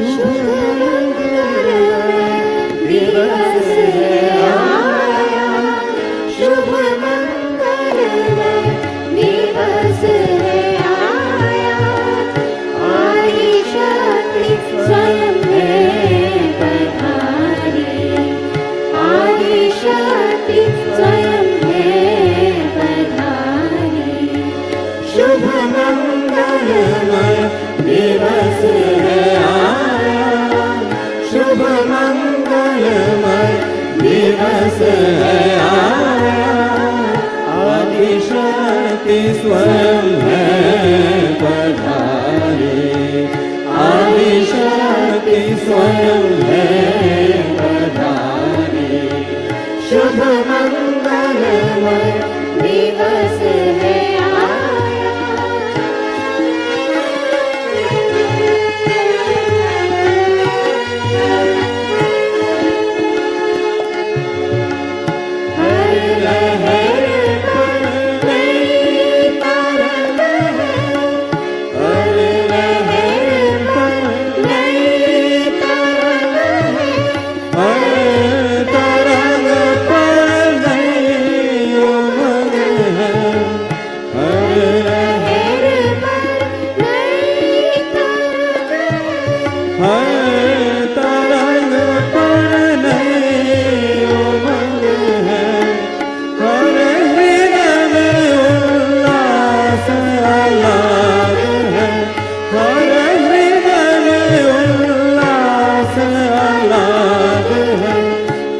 शुभ मंगलमय दिवस है आया, शुभ मंगलमय दिवस है आया। आदिशक्ति स्वयं है पधारी, आदिशक्ति स्वयं है पधारी। शुभ मंगलमय दिवस है आया, शुभ मंगलमय दिवस है आया। आदिशक्ति स्वयं है पधारी, आदिशक्ति स्वयं है पधारी। शुभ मंगलमय दिवस है आया। हर लहर पर नई तरंग है, हर लहर पर नई तरंग है, हर तरंग पर नई उमंग है। हर लहर पर नई तरंग है, हर तरंग पर नई उमंग है। हर हृदय में उल्लास आह्लाद है, हर हृदय में उल्लास आह्लाद है।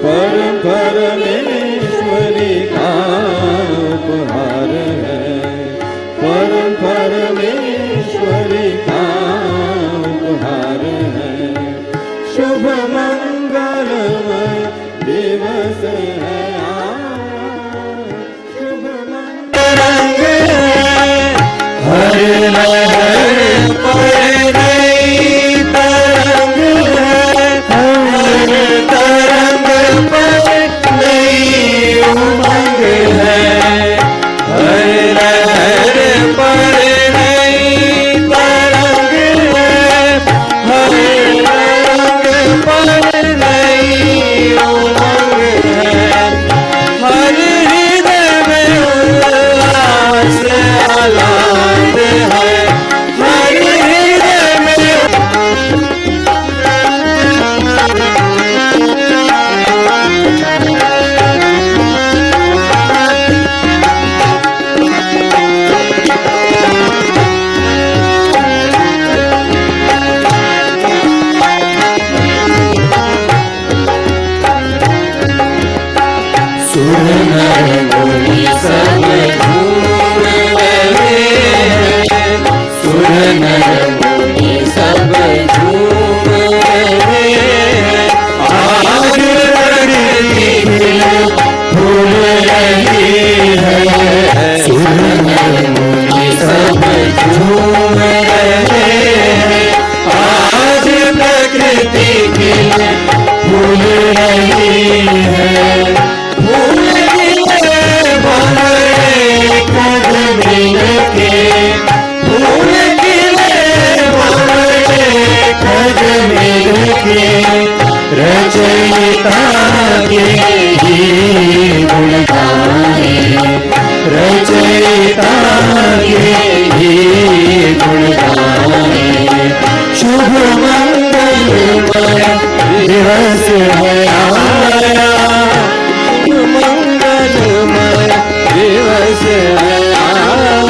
परम परमेश्वरी का उपहार है, परम परमेश्वरी का उपहार है। शुभ मंगलमय दिवस है आया, शुभ मंगलमय हर लहर पर नई तरंग है, हर तरंग पर नई उमंग है। हर लहर पर नई तरंग है, हर तरंग पर नई उमंग है। हर हृदय में उल्लास आह्लाद है, हर हृदय में सुर नर मुनि सब झूम रहे हैं, सुर नर मुनि सब झूम रहे हैं। आज प्रकृति फूल रही है, सुर नर मुनि सब झूम रहे हैं। आज प्रकृति फूल रही है, फूल खिले भंवरे खग मिल के, फूल खिले भंवरे खग मिल के। रचयिता के ही गुण गाए, रचयिता के ही गुण गाए। शुभ मंगलमय दिवस है आया, मंगलमय दिवस है आया।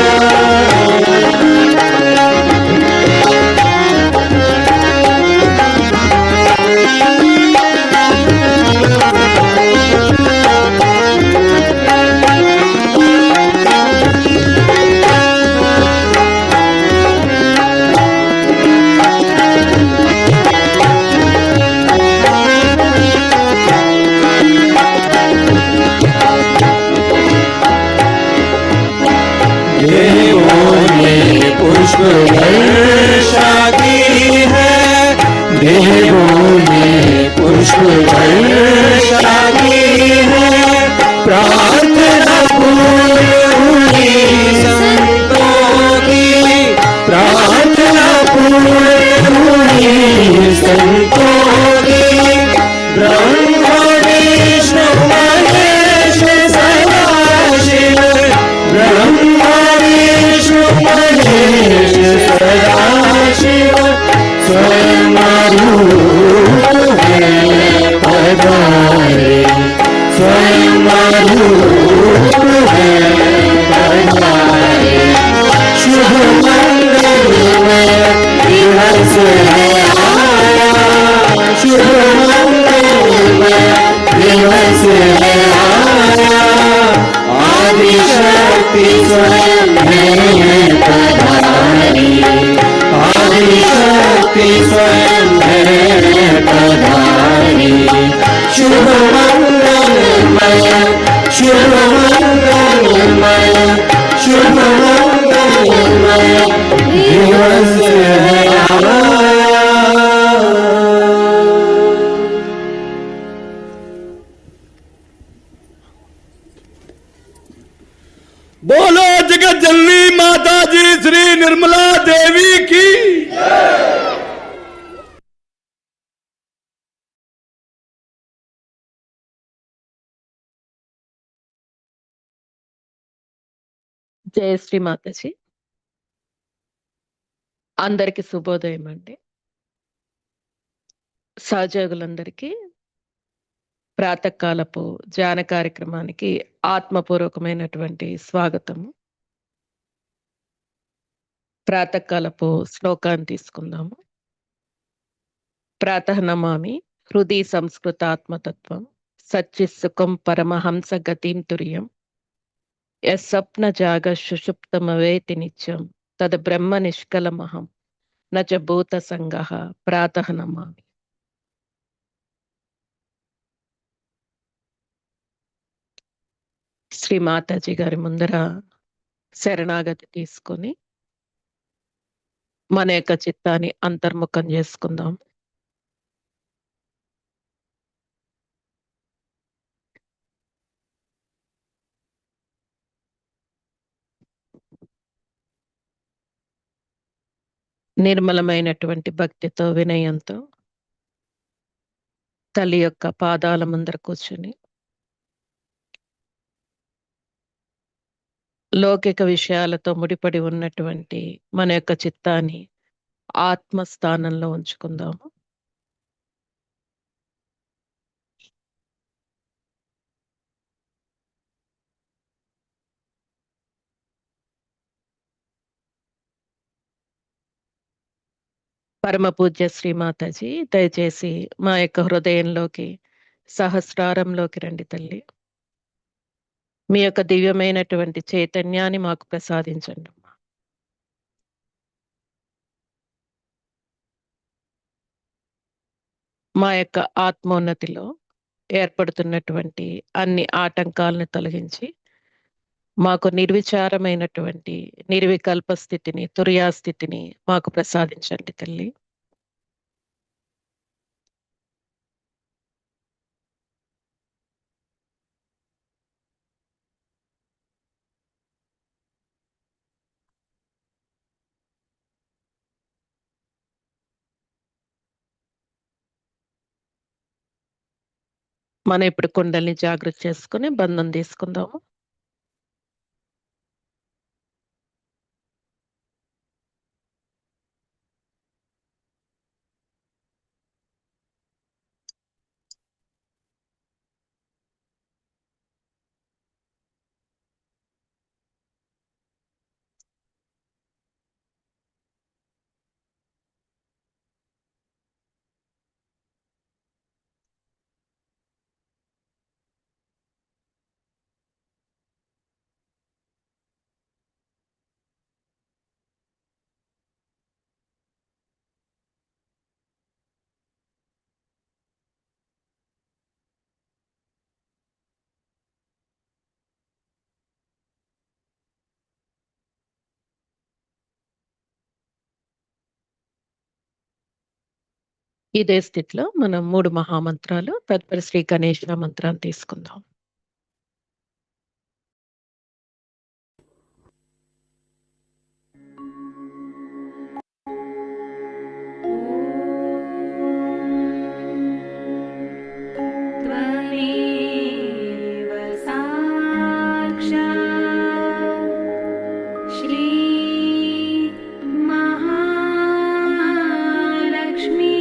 पुष्प वर्षा की है, देवों ने पुष्प वर्षा की है। प्रार्थना पूर्ण हुई संतों की, प्रार्थना पूर्ण हुई पधारे, स्वयं रूप है पधारे, शुभ मंगलमय दिवस है आया, शुभ मंगलमय दिवस है आया, आदिशक्ति स्वयं है पधारी, आदिशक्ति स्वयं है पधारी, शुभ मंगलमय, शुभ मंगलमय, शुभ मंगलमय दिवस है आया। बोलो जगत जननी माता जी श्री निर्मला देवी की। జయ శ్రీ మాతాజీ. అందరికి శుభోదయం అండి. సహజోగులందరికీ ప్రాతకాలపు ధ్యాన కార్యక్రమానికి ఆత్మపూర్వకమైనటువంటి స్వాగతము. ప్రాతకాలపు శ్లోకాన్ని తీసుకుందాము. ప్రాతః నమామి హృది సంస్కృత ఆత్మతత్వం సచ్చిసుఖం పరమహంస గతిం తుర్యం యస్వప్న జాగ సుషుప్తమవేతి నిత్యం తద్ బ్రహ్మ నిష్కలమహం నచ భూత సంగః ప్రాతః నమామి. శ్రీ మాతాజీ గారి ముందర శరణాగతి తీసుకొని మన యొక్క చిత్తాన్ని అంతర్ముఖం చేసుకుందాం. నిర్మలమైనటువంటి భక్తితో వినయంతో తల్లి యొక్క పాదాల ముందర కూర్చుని లౌకిక విషయాలతో ముడిపడి ఉన్నటువంటి మన యొక్క చిత్తాన్ని ఆత్మస్థానంలో ఉంచుకుందాము. పరమ పూజ్య శ్రీ మాతాజీ దయచేసి మా యొక్క హృదయంలోకి సహస్రారంలోకి రండి తల్లి. మీ యొక్క దివ్యమైనటువంటి చైతన్యాన్ని మాకు ప్రసాదించండి. మా యొక్క ఆత్మోన్నతిలో ఏర్పడుతున్నటువంటి అన్ని ఆటంకాలను తొలగించి మాకు నిర్విచారమైనటువంటి నిర్వికల్ప స్థితిని, తుర్యాస్థితిని మాకు ప్రసాదించండి తల్లి. మనం ఇప్పుడు కుండల్ని జాగృత చేసుకుని బంధం తీసుకుందాము. ఇదే స్థితిలో మనం 3 మహామంత్రాలు తదుపరి శ్రీ గణేశ మంత్రాన్ని తీసుకుందాం. महालक्ष्मी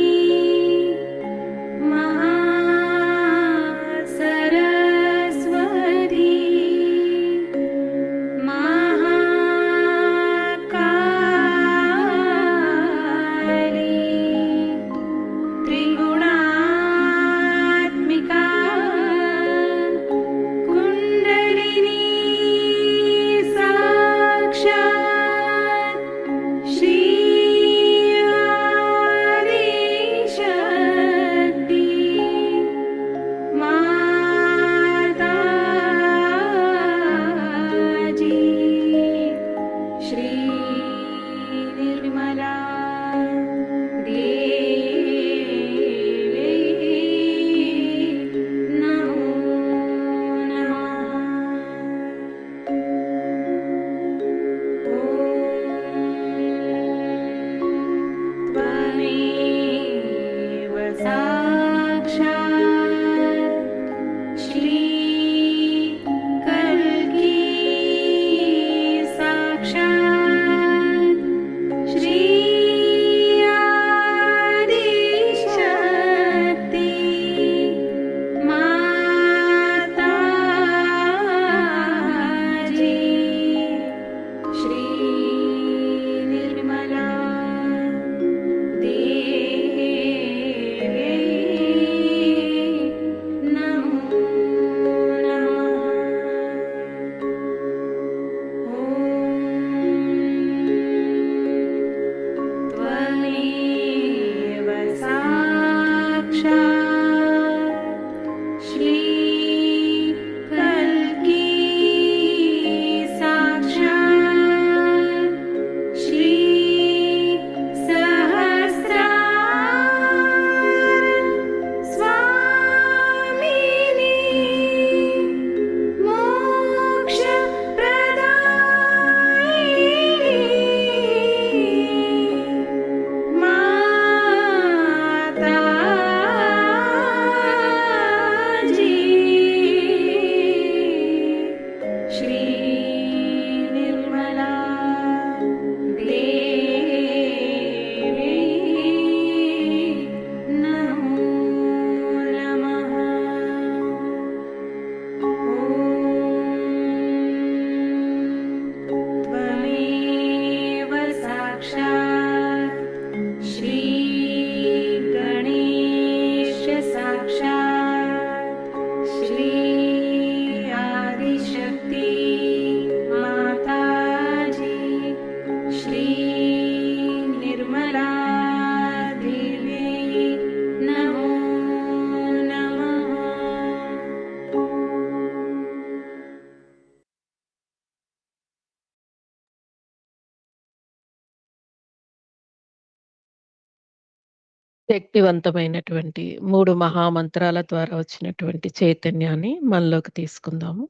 శక్తివంతమైనటువంటి 3 మహామంత్రాల ద్వారా వచ్చినటువంటి చైతన్యాన్ని మనలోకి తీసుకుందాము.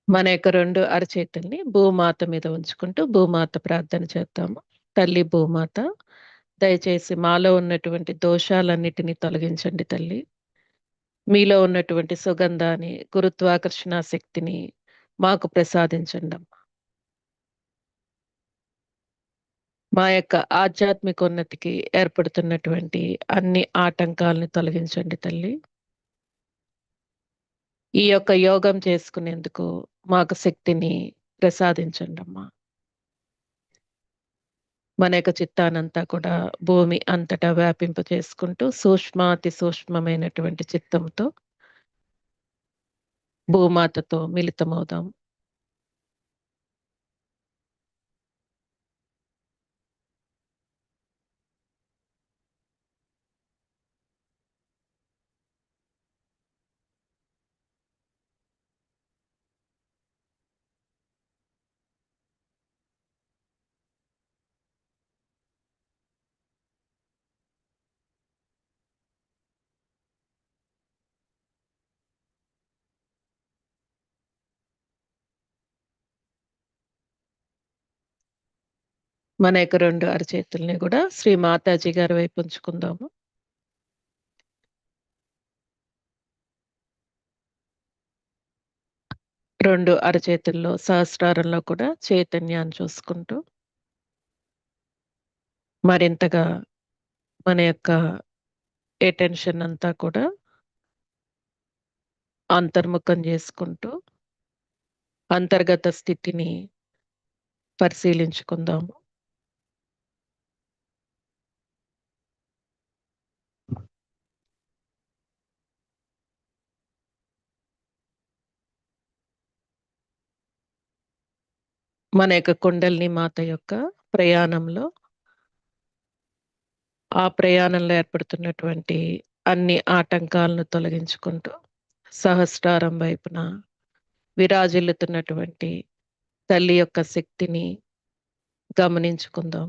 మన యొక్క 2 అరచేతుల్ని భూమాత మీద ఉంచుకుంటూ భూమాత ప్రార్థన చేద్దాము. తల్లి భూమాత, దయచేసి మాలో ఉన్నటువంటి దోషాలన్నిటిని తొలగించండి తల్లి. మీలో ఉన్నటువంటి సుగంధాన్ని, గురుత్వాకర్షణ శక్తిని మాకు ప్రసాదించండమ్మా. మా యొక్క ఆధ్యాత్మిక ఉన్నతికి ఏర్పడుతున్నటువంటి అన్ని ఆటంకాలను తొలగించండి తల్లి. ఈ యొక్క యోగం చేసుకునేందుకు మాకు శక్తిని ప్రసాదించండమ్మా. మన యొక్క చిత్తానంతా కూడా భూమి అంతటా వ్యాపింప చేసుకుంటూ సూక్ష్మాతి సూక్ష్మమైనటువంటి చిత్తంతో భూమాతతో మిళితమవుదాం. మన యొక్క 2 అరచేతుల్ని కూడా శ్రీ మాతాజీ గారి వైపు ఉంచుకుందాము. రెండు అరచేతుల్లో సహస్రారంలో కూడా చైతన్యాన్ని చూసుకుంటూ మరింతగా మన యొక్క అటెన్షన్ అంతా కూడా అంతర్ముఖం చేసుకుంటూ అంతర్గత స్థితిని పరిశీలించుకుందాము. మన యొక్క కుండలిని మాత యొక్క ప్రయాణంలో ఆ ప్రయాణంలో ఏర్పడుతున్నటువంటి అన్ని ఆటంకాలను తొలగించుకుంటూ సహస్రారం వైపున విరాజిల్లుతున్నటువంటి తల్లి యొక్క శక్తిని గమనించుకుందాం.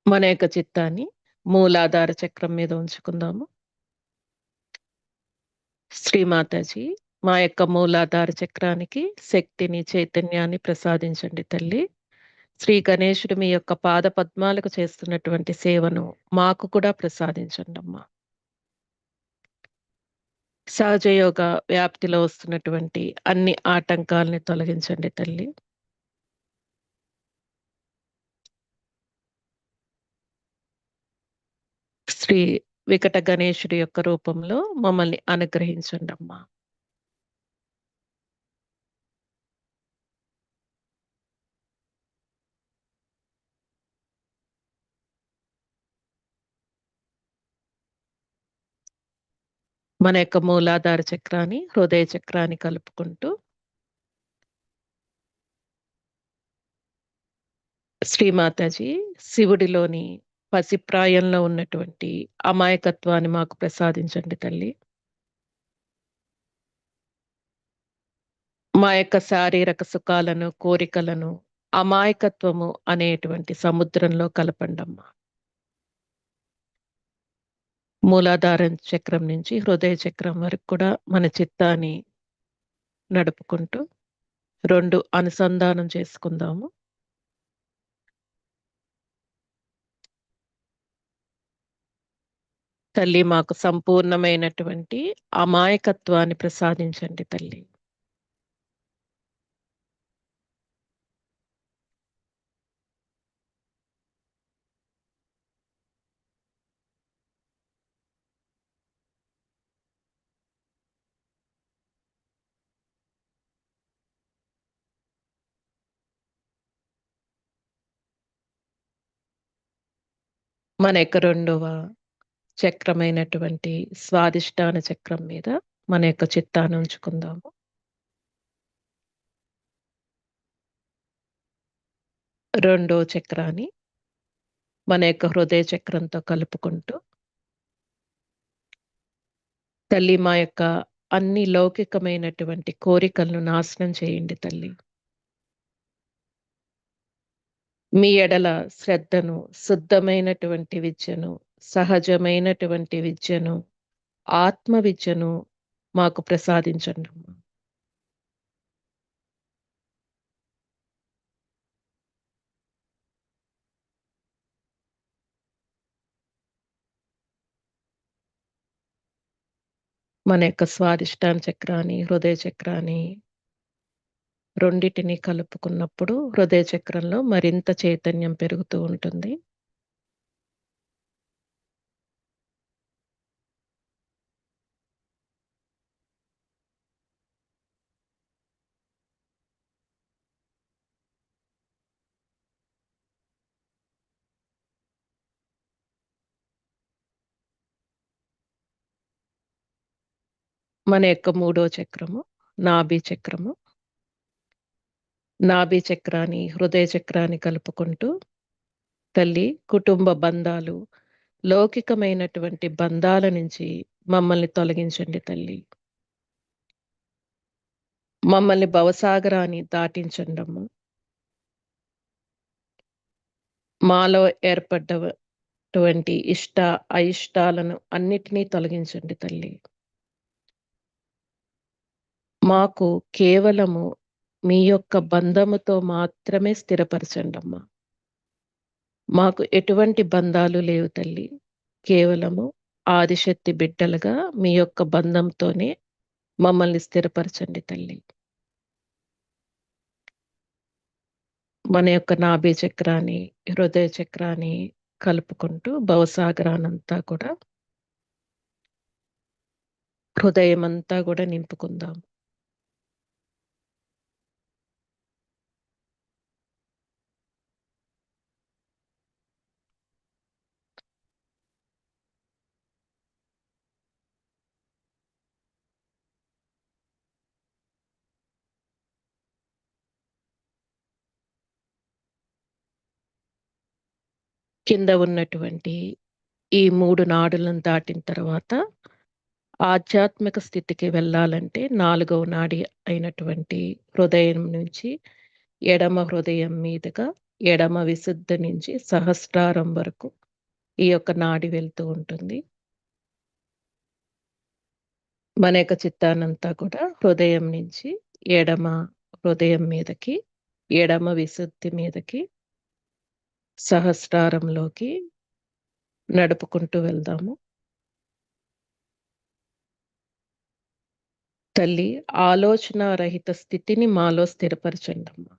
మన యొక్క చిత్తాన్ని మూలాధార చక్రం మీద ఉంచుకుందాము. శ్రీమాతాజీ, మా యొక్క మూలాధార చక్రానికి శక్తిని, చైతన్యాన్ని ప్రసాదించండి తల్లి. శ్రీ గణేశుడు మీ యొక్క పాద పద్మాలకు చేస్తున్నటువంటి సేవను మాకు కూడా ప్రసాదించండమ్మా. సహజ యోగ వ్యాప్తిలో వస్తున్నటువంటి అన్ని ఆటంకాలని తొలగించండి తల్లి. శ్రీ వికట గణేశుడి యొక్క రూపంలో మమ్మల్ని అనుగ్రహించండి అమ్మా. మన యొక్క మూలాధార చక్రాన్ని హృదయ చక్రాన్ని కలుపుకుంటూ శ్రీమాతాజీ, శివుడిలోని పసిప్రాయంలో ఉన్నటువంటి అమాయకత్వాన్ని మాకు ప్రసాదించండి తల్లి. మా యొక్క శారీరక సుఖాలను, కోరికలను అమాయకత్వము అనేటువంటి సముద్రంలో కలపండమ్మా. మూలాధార చక్రం నుంచి హృదయ చక్రం వరకు కూడా మన చిత్తాన్ని నడుపుకుంటూ 2 అనుసంధానం చేసుకుందాము. తల్లి మాకు సంపూర్ణమైనటువంటి అమాయకత్వాన్ని ప్రసాదించండి తల్లి. మన యొక్క రెండవ చక్రమైనటువంటి స్వాదిష్టాన చక్రం మీద మన యొక్క చిత్తాన్ని ఉంచుకుందాము. రెండో చక్రాన్ని మన యొక్క హృదయ చక్రంతో కలుపుకుంటూ, తల్లి మా యొక్క అన్ని లౌకికమైనటువంటి కోరికలను నాశనం చేయండి తల్లి. మీ ఎడల శ్రద్ధను, శుద్ధమైనటువంటి విద్యను, సహజమైనటువంటి విద్యను, ఆత్మ విద్యను మాకు ప్రసాదించండి. మన యొక్క స్వాదిష్టాన చక్రాన్ని, హృదయ చక్రాన్ని రెండిటిని కలుపుకున్నప్పుడు హృదయ చక్రంలో మరింత చైతన్యం పెరుగుతూ ఉంటుంది. మన యొక్క మూడో చక్రము నాభి చక్రము. నాభి చక్రాన్ని, హృదయ చక్రాన్ని కలుపుకుంటూ, తల్లి కుటుంబ బంధాలు, లౌకికమైనటువంటి బంధాల నుంచి మమ్మల్ని తొలగించండి తల్లి. మమ్మల్ని భవసాగరాన్ని దాటించండమ్మ. మాలో ఏర్పడ్డటువంటి ఇష్ట అయిష్టాలను అన్నిటినీ తొలగించండి తల్లి. మాకు కేవలము మీ యొక్క బంధముతో మాత్రమే స్థిరపరచండమ్మా. మాకు ఎటువంటి బంధాలు లేవు తల్లి. కేవలము ఆదిశక్తి బిడ్డలుగా మీ యొక్క బంధంతోనే మమ్మల్ని స్థిరపరచండి తల్లి. మన యొక్క నాభి చక్రాన్ని, హృదయ చక్రాన్ని కలుపుకుంటూ భవసాగరానంతా కూడా, హృదయం అంతా కూడా నింపుకుందాం. కింద ఉన్నటువంటి ఈ 3 నాడులను దాటిన తర్వాత ఆధ్యాత్మిక స్థితికి వెళ్ళాలంటే 4వ నాడి అయినటువంటి హృదయం నుంచి ఎడమ హృదయం మీదుగా ఎడమ విశుద్ధి నుంచి సహస్రారం వరకు ఈ యొక్క నాడి వెళ్తూ ఉంటుంది. మన యొక్క చిత్తానంతా కూడా హృదయం నుంచి ఎడమ హృదయం మీదకి, ఎడమ విశుద్ధి మీదకి, సహస్రారంలోకి నడుపుకుంటూ వెళ్దాము. తల్లి ఆలోచన రహిత స్థితిని మాలో స్థిరపరచండమ్మా.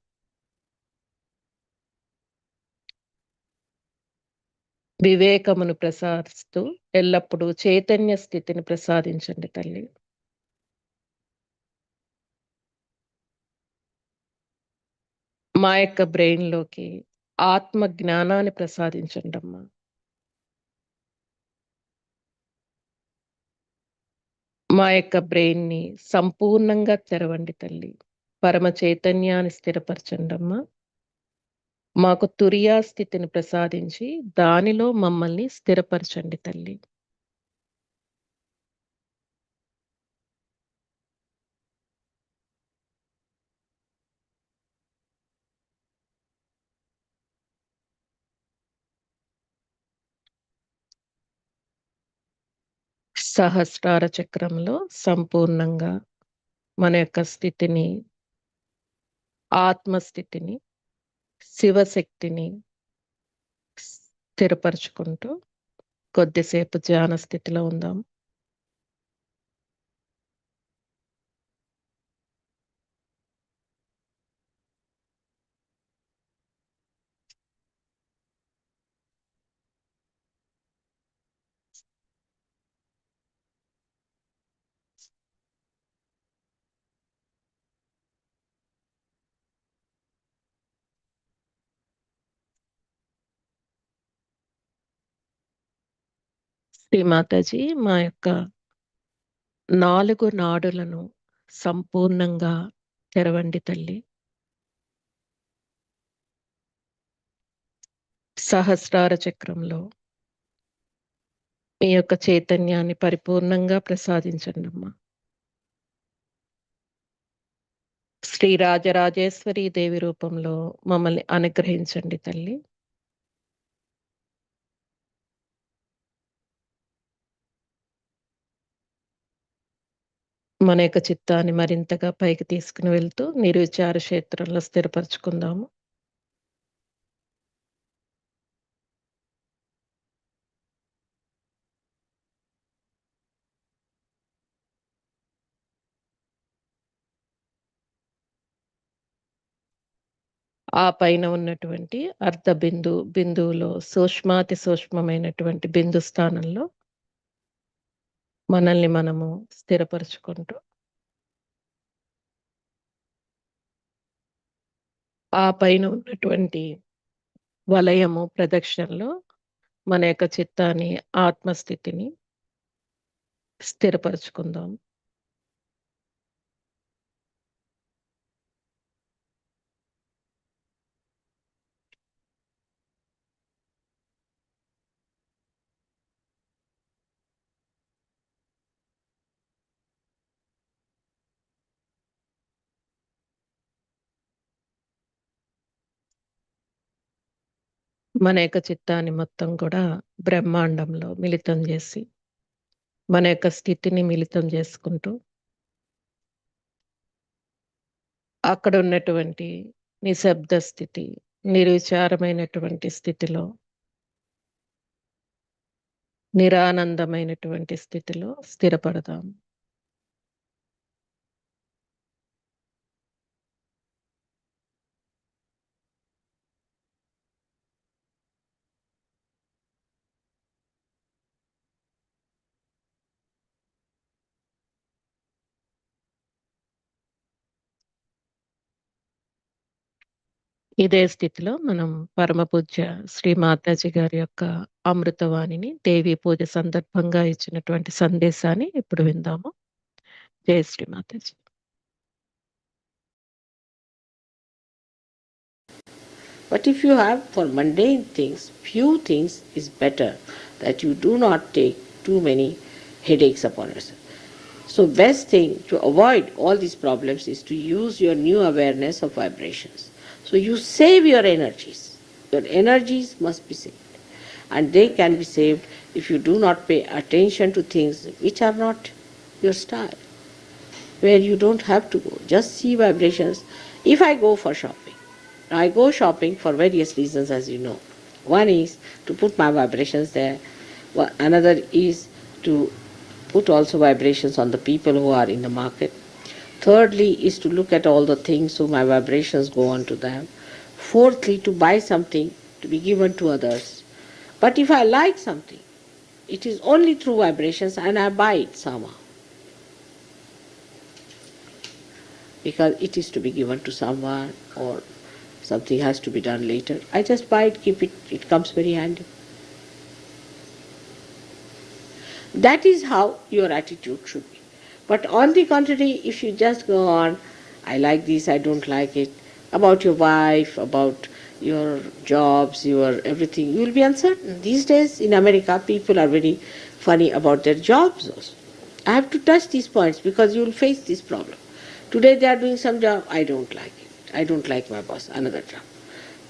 వివేకమును ప్రసాదిస్తూ ఎల్లప్పుడూ చైతన్య స్థితిని ప్రసాదించండి తల్లి. మా యొక్క బ్రెయిన్లోకి ఆత్మ జ్ఞానాన్ని ప్రసాదించండి అమ్మా. మా యొక్క బ్రెయిన్ని సంపూర్ణంగా తెరవండి తల్లి. పరమ చైతన్యాన్ని స్థిరపరచండి అమ్మా. మాకు తురియా స్థితిని ప్రసాదించి దానిలో మమ్మల్ని స్థిరపరచండి తల్లి. సహస్రార చక్రంలో సంపూర్ణంగా మన యొక్క స్థితిని, ఆత్మస్థితిని, శివశక్తిని స్థిరపరచుకుంటూ కొద్దిసేపు ధ్యాన స్థితిలో ఉందాం. శ్రీ మాతాజీ, మా యొక్క 4 నాడులను సంపూర్ణంగా తెరవండి తల్లి. సహస్రార చక్రంలో మీ యొక్క చైతన్యాన్ని పరిపూర్ణంగా ప్రసాదించండి అమ్మా. శ్రీ రాజరాజేశ్వరి దేవి రూపంలో మమ్మల్ని అనుగ్రహించండి తల్లి. మన యొక్క చిత్తాన్ని మరింతగా పైకి తీసుకుని వెళ్తూ నిర్విచార క్షేత్రంలో స్థిరపరచుకుందాము. ఆ పైన ఉన్నటువంటి అర్ధ బిందువులో సూక్ష్మాతి సూక్ష్మమైనటువంటి బిందు స్థానంలో మనల్ని మనము స్థిరపరచుకుంటూ ఆ పైన ఉన్నటువంటి వలయము ప్రదక్షిణలో మన యొక్క చిత్తాన్ని, ఆత్మస్థితిని స్థిరపరచుకుందాం. మన యొక్క చిత్తాన్ని మొత్తం కూడా బ్రహ్మాండంలో మిళితం చేసి మన యొక్క స్థితిని మిళితం చేసుకుంటూ అక్కడ ఉన్నటువంటి నిశ్శబ్ద స్థితి, నిర్విచారమైనటువంటి స్థితిలో, నిరానందమైనటువంటి స్థితిలో స్థిరపడదాం. ఇదే స్థితిలో మనం పరమ పూజ్య శ్రీ మాతాజీ గారి యొక్క అమృతవాణిని దేవి పూజ సందర్భంగా ఇచ్చినటువంటి సందేశాన్ని ఇప్పుడు విందాము. జై Shri Mataji. But if you have for mundane things, few things is better that you do not take too many headaches upon yourself. So best thing to avoid all these problems is to use your new awareness of vibrations. So you save your energies. Your energies must be saved. And they can be saved if you do not pay attention to things which are not your style, where you don't have to go. Just see vibrations. If I go for shopping, I go shopping for various reasons, as you know. One is to put my vibrations there. Another is to put also vibrations on the people who are in the market. Thirdly is to look at all the things so my vibrations go on to them. Fourthly, to buy something to be given to others. But if I like something, it is only through vibrations and I buy it somehow, because it is to be given to someone or something has to be done later. I just buy it, keep it, it comes very handy. That is how your attitude should be. But on the contrary, if you just go on, I like this, I don't like it, about your wife, about your jobs, your everything, you will be uncertain. These days in America, people are very funny about their jobs also. I have to touch these points because you will face this problem. Today they are doing some job, I don't like it. I don't like my boss, another job.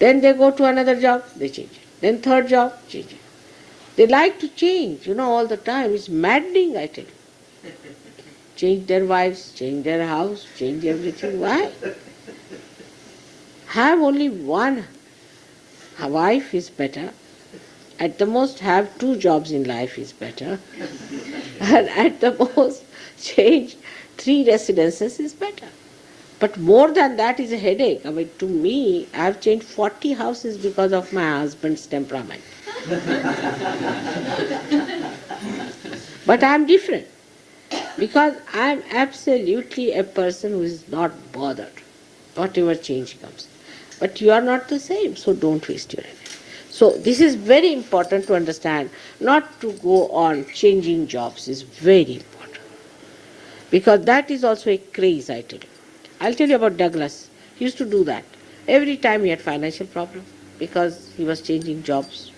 Then they go to another job, they change it. Then third job, change it. They like to change, all the time. It's maddening, I tell you. Change their wives, change their house, change everything. Why? Have only one wife is better, At the most, have 2 jobs in life is better. And at the most, change 3 residences is better. But more than that is a headache. I mean, to me, I have changed 40 houses because of my husband's temperament. But I am different. Because I am absolutely a person who is not bothered, whatever change comes. But you are not the same, so don't waste your energy. So this is very important to understand. Not to go on changing jobs is very important. Because that is also a craze, I tell you. I'll tell you about Douglas. He used to do that. Every time he had financial problem because he was changing jobs.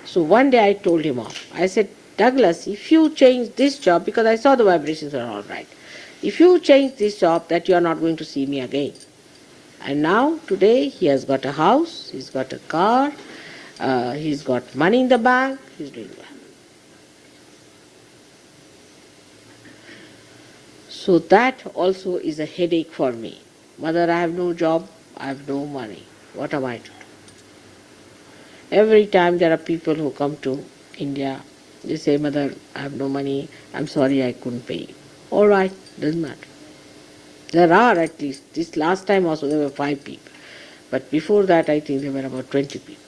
So one day I told him off. I said, Douglas, if you change this job, because I saw the vibrations are all right, if you change this job, that you are not going to see me again. And now, today, he has got a house, he's got a car, he's got money in the bank, he's doing well. So that also is a headache for me. Mother, I have no job, I have no money. What am I to do? Every time there are people who come to India, they say, Mother, I have no money, I'm sorry I couldn't pay you. All right, doesn't matter. There are at least, this last time also there were 5 people. But before that I think there were about 20 people.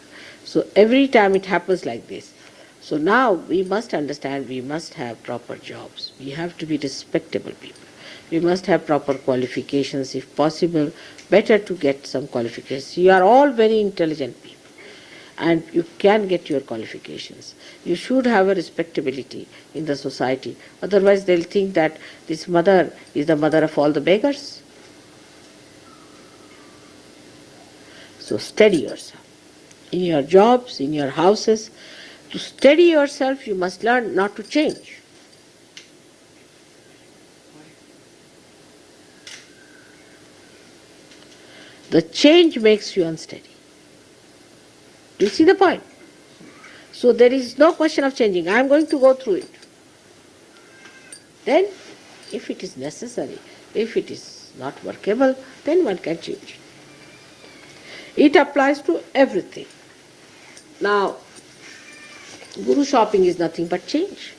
So every time it happens like this. So now we must understand we must have proper jobs. We have to be respectable people. We must have proper qualifications if possible. Better to get some qualifications. You are all very intelligent people and you can get your qualifications. You should have a respectability in the society. Otherwise they'll think that this mother is the mother of all the beggars. So steady yourself. In your jobs, in your houses, to steady yourself you must learn not to change. The change makes you unsteady. Do you see the point? So there is no question of changing. I am going to go through it. Then, if it is necessary, if it is not workable, then one can change. It applies to everything. Now, guru shopping is nothing but change.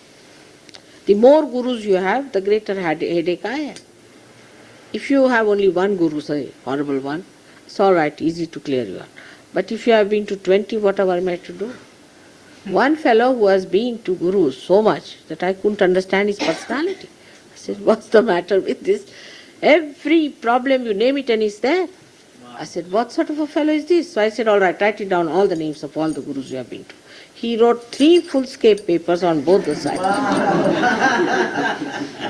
The more gurus you have, the greater headache I have. If you have only one guru, say, horrible one, it's all right, easy to clear you out. But if you have been to 20, what am I to do? One fellow who has been to gurus so much that I couldn't understand his personality. I said, what's the matter with this? Every problem you name it and it's there. I said, what sort of a fellow is this? So I said, all right, write it down, all the names of all the gurus you have been to. He wrote 3 full-scape papers on both the sides.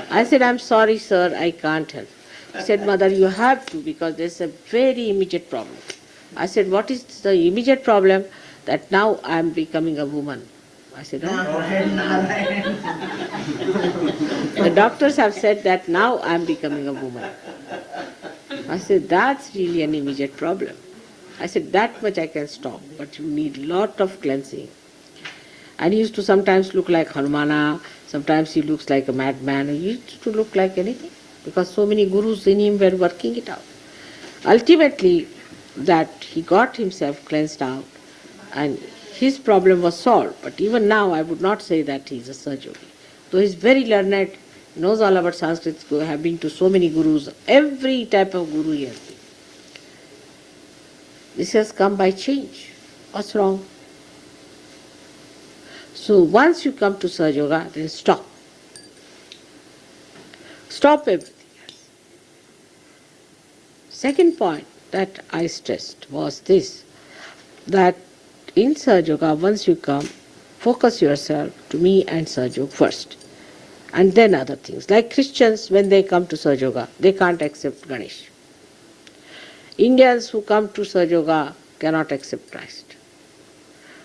I said, I'm sorry, sir, I can't help. He said, Mother, you have to because there's a very immediate problem. I said, what is the immediate problem? That now I am becoming a woman. I said, oh. The doctors have said that now I am becoming a woman. I said, that's really an immediate problem. I said, that much I can stop, but you need lot of cleansing. And he used to sometimes look like Hanumana, sometimes he looks like a madman, he used to look like anything, because so many gurus in him were working it out. Ultimately, that he got himself cleansed out, and his problem was solved. But even now, I would not say that he is a Sahaja yogi. Though he is very learned, knows all about Sanskrit, have been to so many gurus, every type of guru he has been. This has come by change. What's wrong? So once you come to Sahaja Yoga, then stop. Stop everything else. Second point that I stressed was this, that in Sahaja Yoga, once you come, focus yourself to me and Sahaja Yoga first, and then other things. Like Christians, when they come to Sahaja Yoga, they can't accept Ganesh. Indians who come to Sahaja Yoga cannot accept Christ.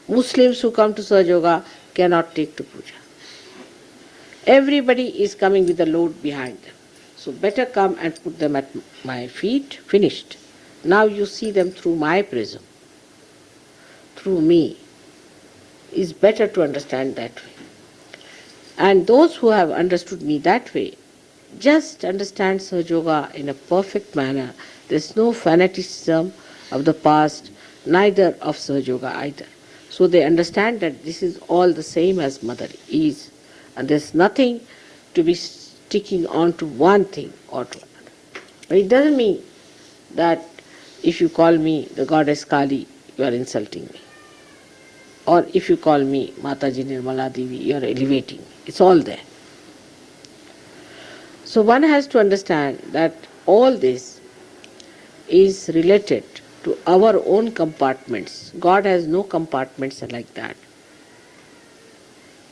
Muslims who come to Sahaja Yoga cannot take to puja. Everybody is coming with a load behind them. So better come and put them at my feet, finished. Now you see them through my prism, through me. It's better to understand that way. And those who have understood me that way, just understand Sahaja Yoga in a perfect manner. There's no fanaticism of the past, neither of Sahaja Yoga either. So they understand that this is all the same as mother is, and there's nothing to be sticking on to one thing or to another. But it doesn't mean that if you call me the goddess Kali, you are insulting me. Or if you call me Mataji Nirmala Devi, you are elevating me. It's all there. So one has to understand that all this is related to our own compartments. God has no compartments like that.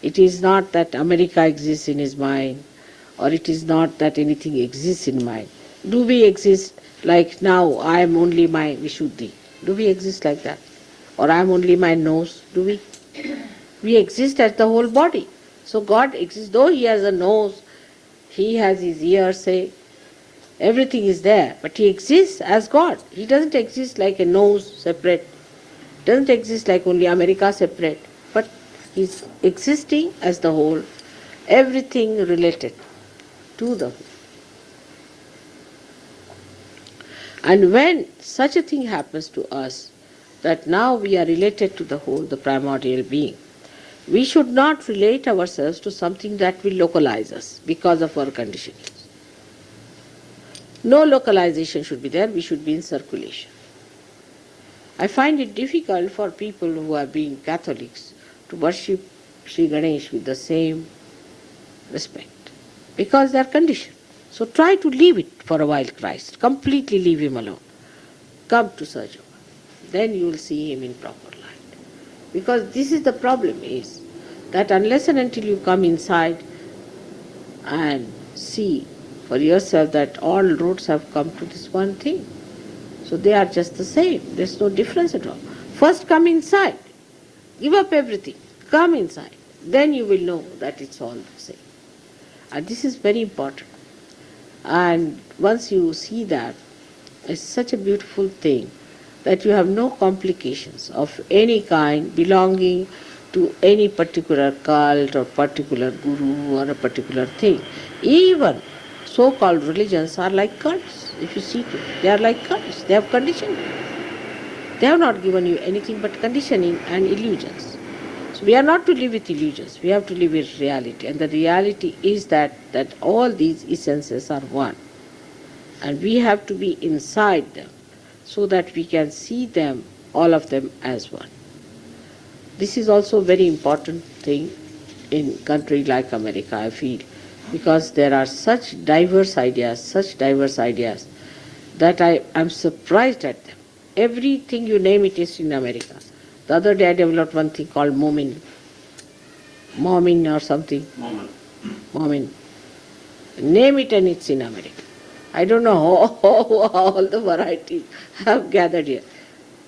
It is not that America exists in his mind, or it is not that anything exists in mind. Do we exist like now, I am only my Vishuddhi? Do we exist like that? Or I am only my nose? Do we? We exist as the whole body. So God exists, though he has a nose, he has his ears, say, everything is there, but he exists as God. He doesn't exist like a nose separate, doesn't exist like only America separate, but he's existing as the whole, everything related to the whole. And when such a thing happens to us, that now we are related to the whole, the primordial being, we should not relate ourselves to something that will localize us because of our conditionings. No localization should be there, we should be in circulation. I find it difficult for people who have been Catholics to worship Sri Ganesh with the same respect, because they are conditioned. So try to leave it for a while, Christ. Completely leave him alone. Come to Sahaja. Then you will see him in proper light. Because this is the problem, is that unless and until you come inside and see for yourself that all roads have come to this one thing. So they are just the same. There's no difference at all. First come inside. Give up everything. Come inside. Then you will know that it's all the same. And this is very important. And once you see that, it's such a beautiful thing that you have no complications of any kind belonging to any particular cult or particular guru or a particular thing. Even so-called religions are like cults. If you see to it, they are like cults. They have conditioned you. They have not given you anything but conditioning and illusions. So we are not to live with illusions. We have to live with reality. And the reality is that all these essences are one. And we have to be inside them so that we can see them, all of them, as one. This is also a very important thing in a country like America, I feel, because there are such diverse ideas that I am surprised at them. Everything you name it is in America. The other day I developed one thing called Moomin or something. Moomin. Name it and it's in America. I don't know how all the varieties have gathered here.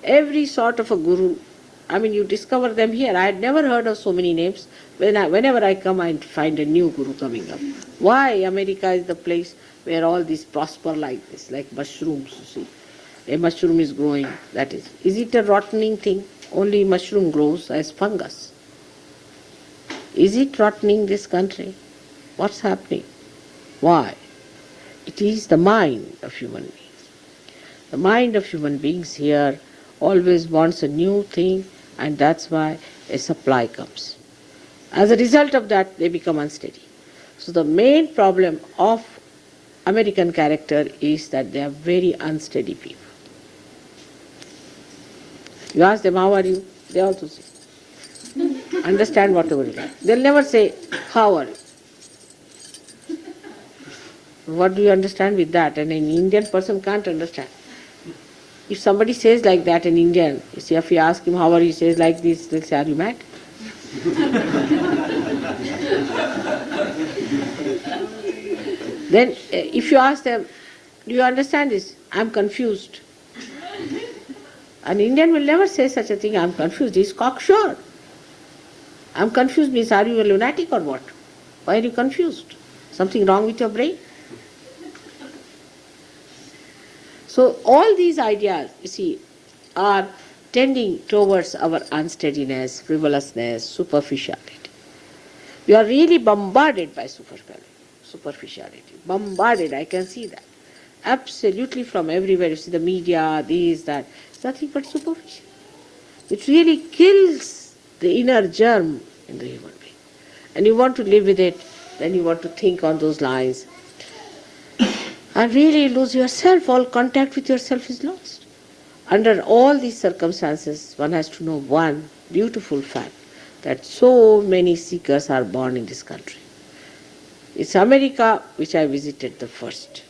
Every sort of a guru, I mean, you discover them here. I had never heard of so many names. Whenever I come, I find a new guru coming up. Why America is the place where all these prosper like this, like mushrooms, you see. A mushroom is growing, that is. Is it a rottening thing? Only mushroom grows as fungus. Is it rottening this country? What's happening? Why? It is the mind of human beings. The mind of human beings here always wants a new thing, and that's why a supply comes. As a result of that, they become unsteady. So the main problem of American character is that they are very unsteady people. You ask them, how are you? They also say, understand whatever it is. They'll never say, how are you? What do you understand with that? And an Indian person can't understand. If somebody says like that, an Indian, you see, if you ask him how are you, he says like this, they'll say, are you mad? Then if you ask them, do you understand this? I'm confused. An Indian will never say such a thing, I'm confused. He's cocksure. I'm confused means, are you a lunatic or what? Why are you confused? Something wrong with your brain? So all these ideas, you see, are tending towards our unsteadiness, frivolousness, superficiality. We are really bombarded by superficiality. Bombarded, I can see that. Absolutely from everywhere. You see the media, this, that. It's nothing but superficial. It really kills the inner germ in the human being. And you want to live with it, then you want to think on those lines. And really lose yourself, all contact with yourself is lost. Under all these circumstances, one has to know one beautiful fact, that so many seekers are born in this country. It's America which I visited the first.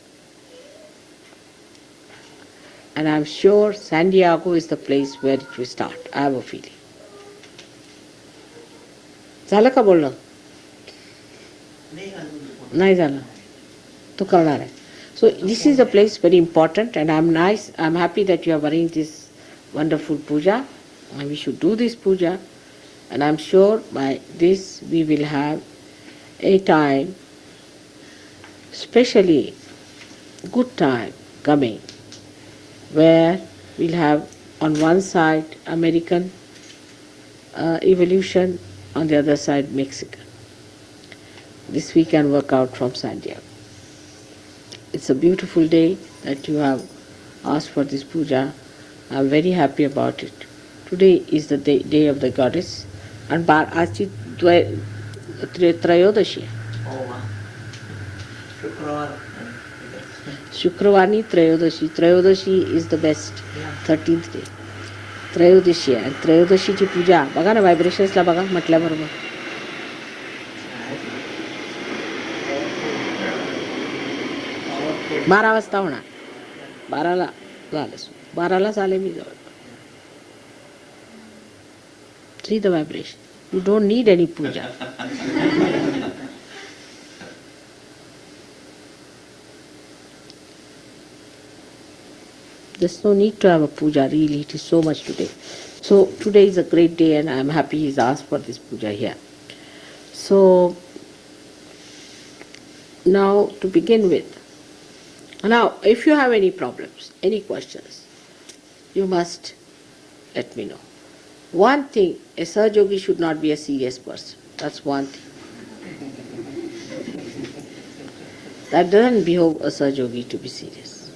And I'm sure San Diego is the place where it will start. I have a feeling. झालं का बोलणं? नाही झालं. तो करणार आहे. So this is a place very important, and I'm happy that you are wearing this wonderful puja, and we should do this puja, and I'm sure by this we will have a time, especially good time coming, where we'll have on one side American evolution, on the other side Mexican. This we can work out from San Diego. It's a beautiful day that you have asked for this puja. I'm very happy about it. Today is the day of the goddess, and आजची त्रयोदशी. शुक्रवारी त्रयोदशी. त्रयोदशी is the best. 13th day. त्रयोदशी आहे. त्रयोदशीची पूजा बघा ना, व्हायब्रेशन्सला बघा म्हटल्याबरोबर. 12 वाजता होणार. 12ला झालं. 12लाच आले मी जवळ. See the vibration. You don't need any puja. There's no need to have a puja, really. It is so much today. So today is a great day, and I'm happy he's asked for this puja here. So now to begin with, now if you have any problems, any questions, you must let me know. One thing, a Sahaja should not be a serious person. That's one thing. That doesn't behove a Sahaja to be serious.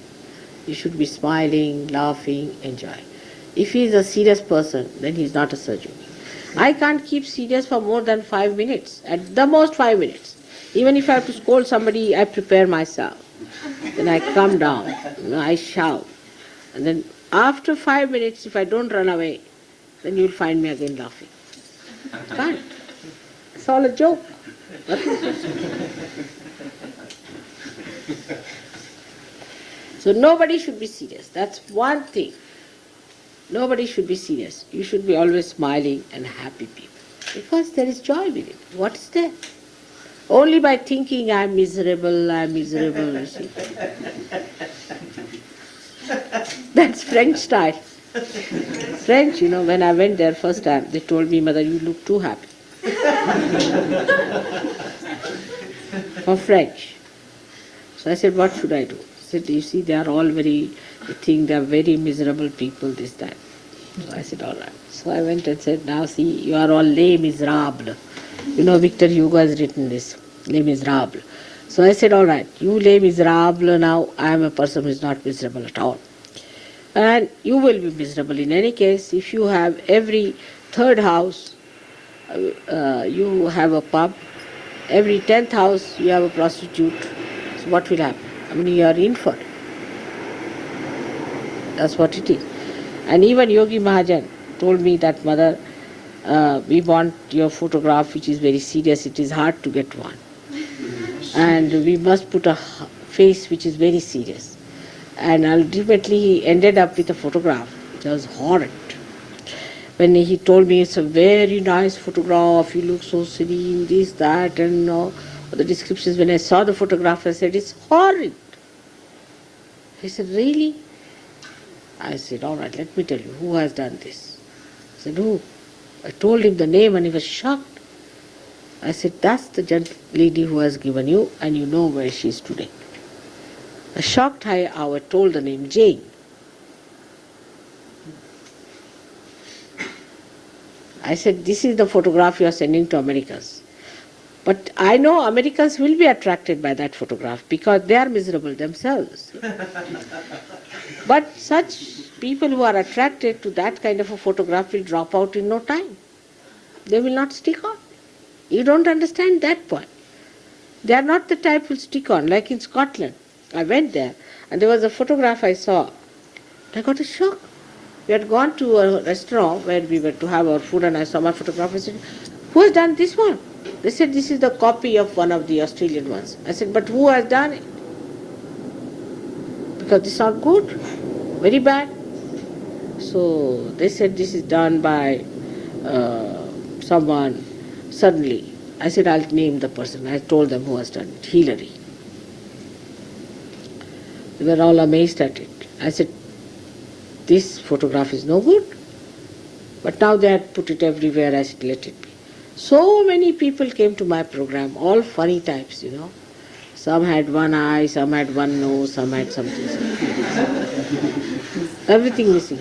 You should be smiling, laughing, enjoying. If he is a serious person, then he is not a Sahaja. I can't keep serious for more than 5 minutes, at the most 5 minutes. Even if I have to scold somebody, I prepare myself. Then I come down, I shout. And then after 5 minutes, if I don't run away, then you'll find me again laughing. Can't. It's all a joke. So nobody should be serious. That's one thing. Nobody should be serious. You should be always smiling and happy people. Because there is joy with it. What is there? Only by thinking I'm miserable, you see. That's French style. French, when I went there first time, they told me, Mother, you look too happy. For French. So I said, what should I do? I said, you see, they think they are very miserable people this time. So I said, all right. So I went and said, now see, you are all les miserables. Victor Hugo has written this, les miserables. So I said, all right, you les miserables, now I am a person who is not miserable at all. And you will be miserable in any case. If you have every third house, you have a pub. Every 10th house, you have a prostitute. So what will happen? You are in for it. That's what it is. And even Yogi Mahajan told me that, Mother, we want your photograph which is very serious. It is hard to get one. And we must put a face which is very serious. And ultimately he ended up with a photograph which was horrid. When he told me it's a very nice photograph, you look so serene, this, that, and the descriptions. When I saw the photograph, I said, it's horrid. He said, really? I said, all right, let me tell you, who has done this? He said, who? I told him the name and he was shocked. I said, that's the gentle lady who has given you, and you know where she is today. Shocked, I told the name, Jane. I said, this is the photograph you are sending to Americans. But I know Americans will be attracted by that photograph because they are miserable themselves. But such people who are attracted to that kind of a photograph will drop out in no time. They will not stick on. You don't understand that point. They are not the type who stick on, like in Scotland. I went there and there was a photograph I saw. I got a shock. We had gone to a restaurant where we were to have our food and I saw my photograph. I said, who has done this one? They said, this is the copy of one of the Australian ones. I said, but who has done it? Because it's not good, very bad. So they said, this is done by someone suddenly. I said, I'll name the person. I told them who has done it, Hillary. They were all amazed at it. I said, this photograph is no good. But now they had put it everywhere. I said, let it be. So many people came to my program, all funny types, you know. Some had one eye, some had one nose, some had something. Everything missing.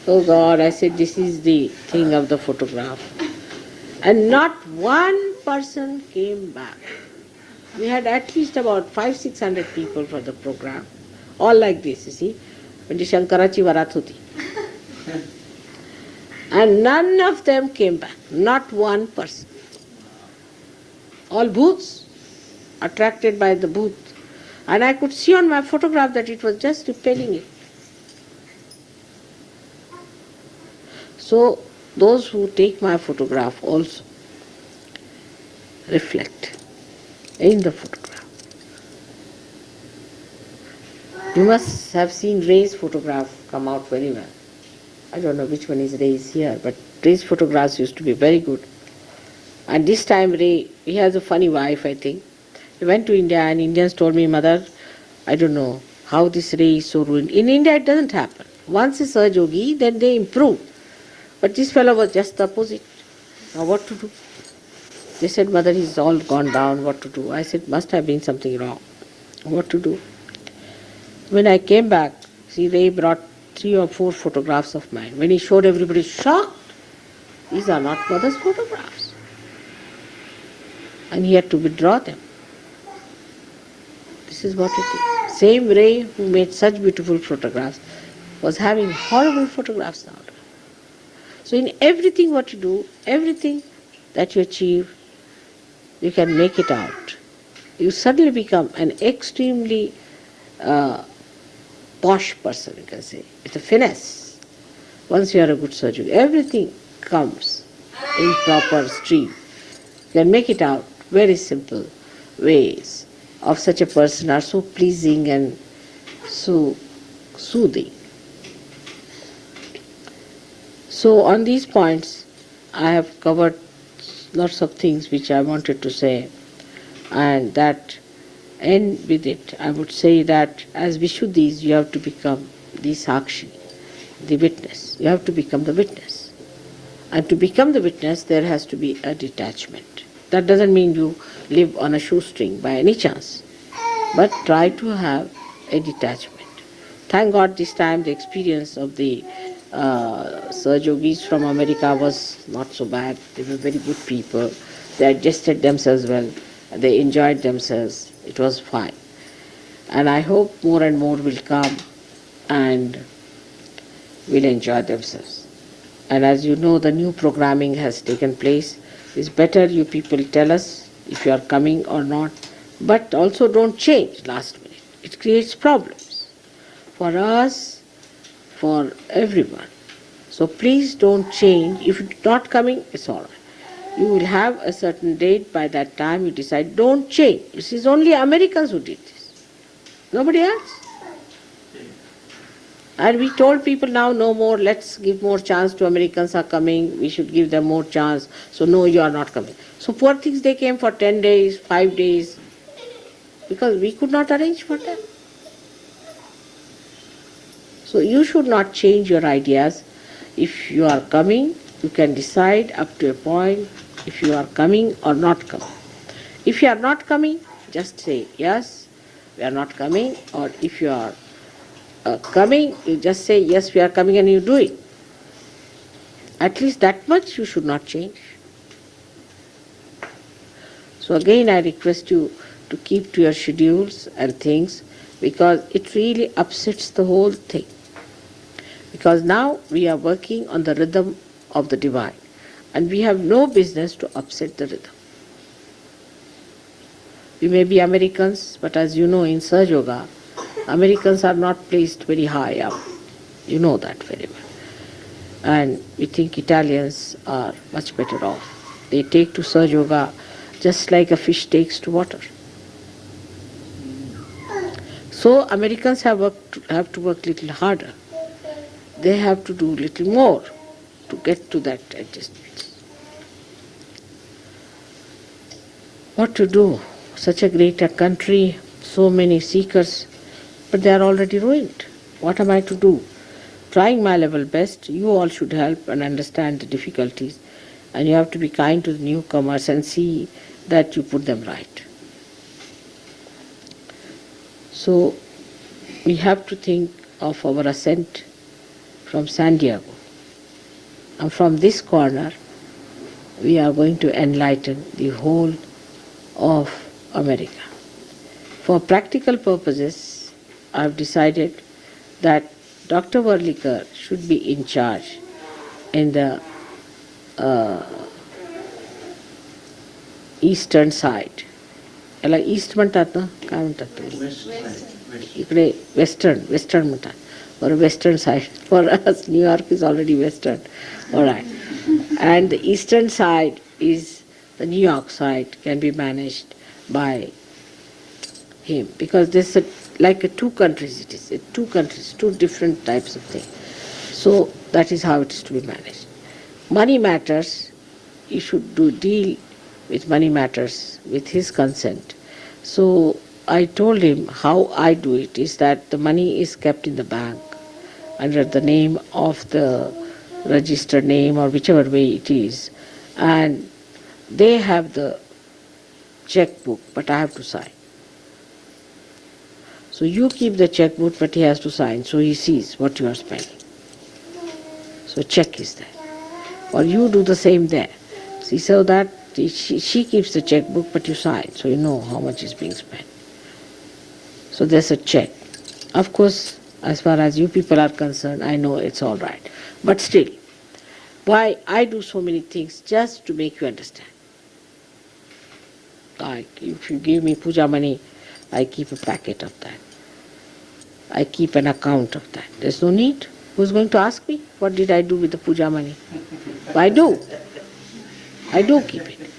Oh God, I said, this is the thing of the photograph. And not one person came back. We had at least about 500-600 people for the program. All like this, you see. When the Shankarachi Varat hoti. And none of them came back. Not one person. All booths, attracted by the booth. And I could see on my photograph that it was just repelling it. So those who take my photograph also reflect in the photograph. You must have seen Ray's photograph come out very well. I don't know which one is Ray's here, but Ray's photographs used to be very good. And this time Ray, he has a funny wife, I think. He went to India and Indians told me, Mother, I don't know how this Ray is so ruined. In India it doesn't happen. Once a Sahaja yogi, then they improve. But this fellow was just the opposite. Now what to do? They said, Mother, he's all gone down, what to do? I said, must have been something wrong. What to do? When I came back, see, Ray brought 3 or 4 photographs of mine. When he showed everybody, shocked. These are not Mother's photographs. And he had to withdraw them. This is what it is. Same Ray who made such beautiful photographs was having horrible photographs now. So in everything what you do, everything that you achieve, you can make it out. You suddenly become an extremely posh person, you can say, with a finesse. Once you are a good surgeon, everything comes in proper stream. You can make it out. Very simple ways of such a person are so pleasing and so soothing. So on these points, I have covered lots of things which I wanted to say, and that end with it. I would say that as Vishuddhis, you have to become the Sakshi, the witness. You have to become the witness. And to become the witness, there has to be a detachment. That doesn't mean you live on a shoestring by any chance, but try to have a detachment. Thank God this time the experience of the Sahaja yogis from America was not so bad. They were very good people. They adjusted themselves well. They enjoyed themselves. It was fine. And I hope more and more will come and will enjoy themselves. And as you know, the new programming has taken place. It's better you people tell us if you are coming or not, but also don't change last minute. It creates problems for us, for everyone. So please don't change. If you're not coming, it's all right. You will have a certain date. By that time you decide, don't change. It is only Americans who did this. Nobody else. And we told people now no more, let's give more chance to Americans are coming, we should give them more chance. So no, you are not coming. So poor things, they came for 10 days, 5 days, because we could not arrange for them. So you should not change your ideas. If you are coming, you can decide up to a point if you are coming or not coming. If you are not coming, just say yes, we are not coming, or if you are coming, you just say yes, we are coming, and you do it. At least that much you should not change. So again I request you to keep to your schedules and things, because it really upsets the whole thing. Because now we are working on the rhythm of the divine. And we have no business to upset the rhythm. We may be Americans, but as you know, in Sahaja Yoga, Americans are not placed very high up. You know that very well. And we think Italians are much better off. They take to Sahaja Yoga just like a fish takes to water. So Americans have to work little harder. They have to do little more to get to that adjustment. What to do? Such a great country, so many seekers, but they are already ruined. What am I to do? Trying my level best, you all should help and understand the difficulties, and you have to be kind to the newcomers and see that you put them right. So we have to think of our ascent from San Diego. And from this corner, we are going to enlighten the whole of America. For practical purposes, I have decided that Dr. Varlikar should be in charge in the eastern side. याला east म्हणतात ना, काय म्हणतात तुम्ही इकडे western म्हणतात, or western side. For us, New York is already western. All right. And the eastern side is, the New York side can be managed by him, because this is like two countries it is. Two countries, two different types of things. So that is how it is to be managed. Money matters, you should deal with money matters with his consent. So I told him how I do it is that the money is kept in the bank under the name of the registered name or whichever way it is, and they have the checkbook, but I have to sign. So you keep the checkbook, but he has to sign, so he sees what you are spending. So check is there. Or you do the same there. See, so that she keeps the checkbook, but you sign, so you know how much is being spent. So there's a check. Of course, as far as you people are concerned, I know it's all right. But still, why I do so many things just to make you understand. Like, if you give me puja money, I keep a packet of that. I keep an account of that. There's no need. Who's going to ask me what did I do with the puja money? I do. I do keep it.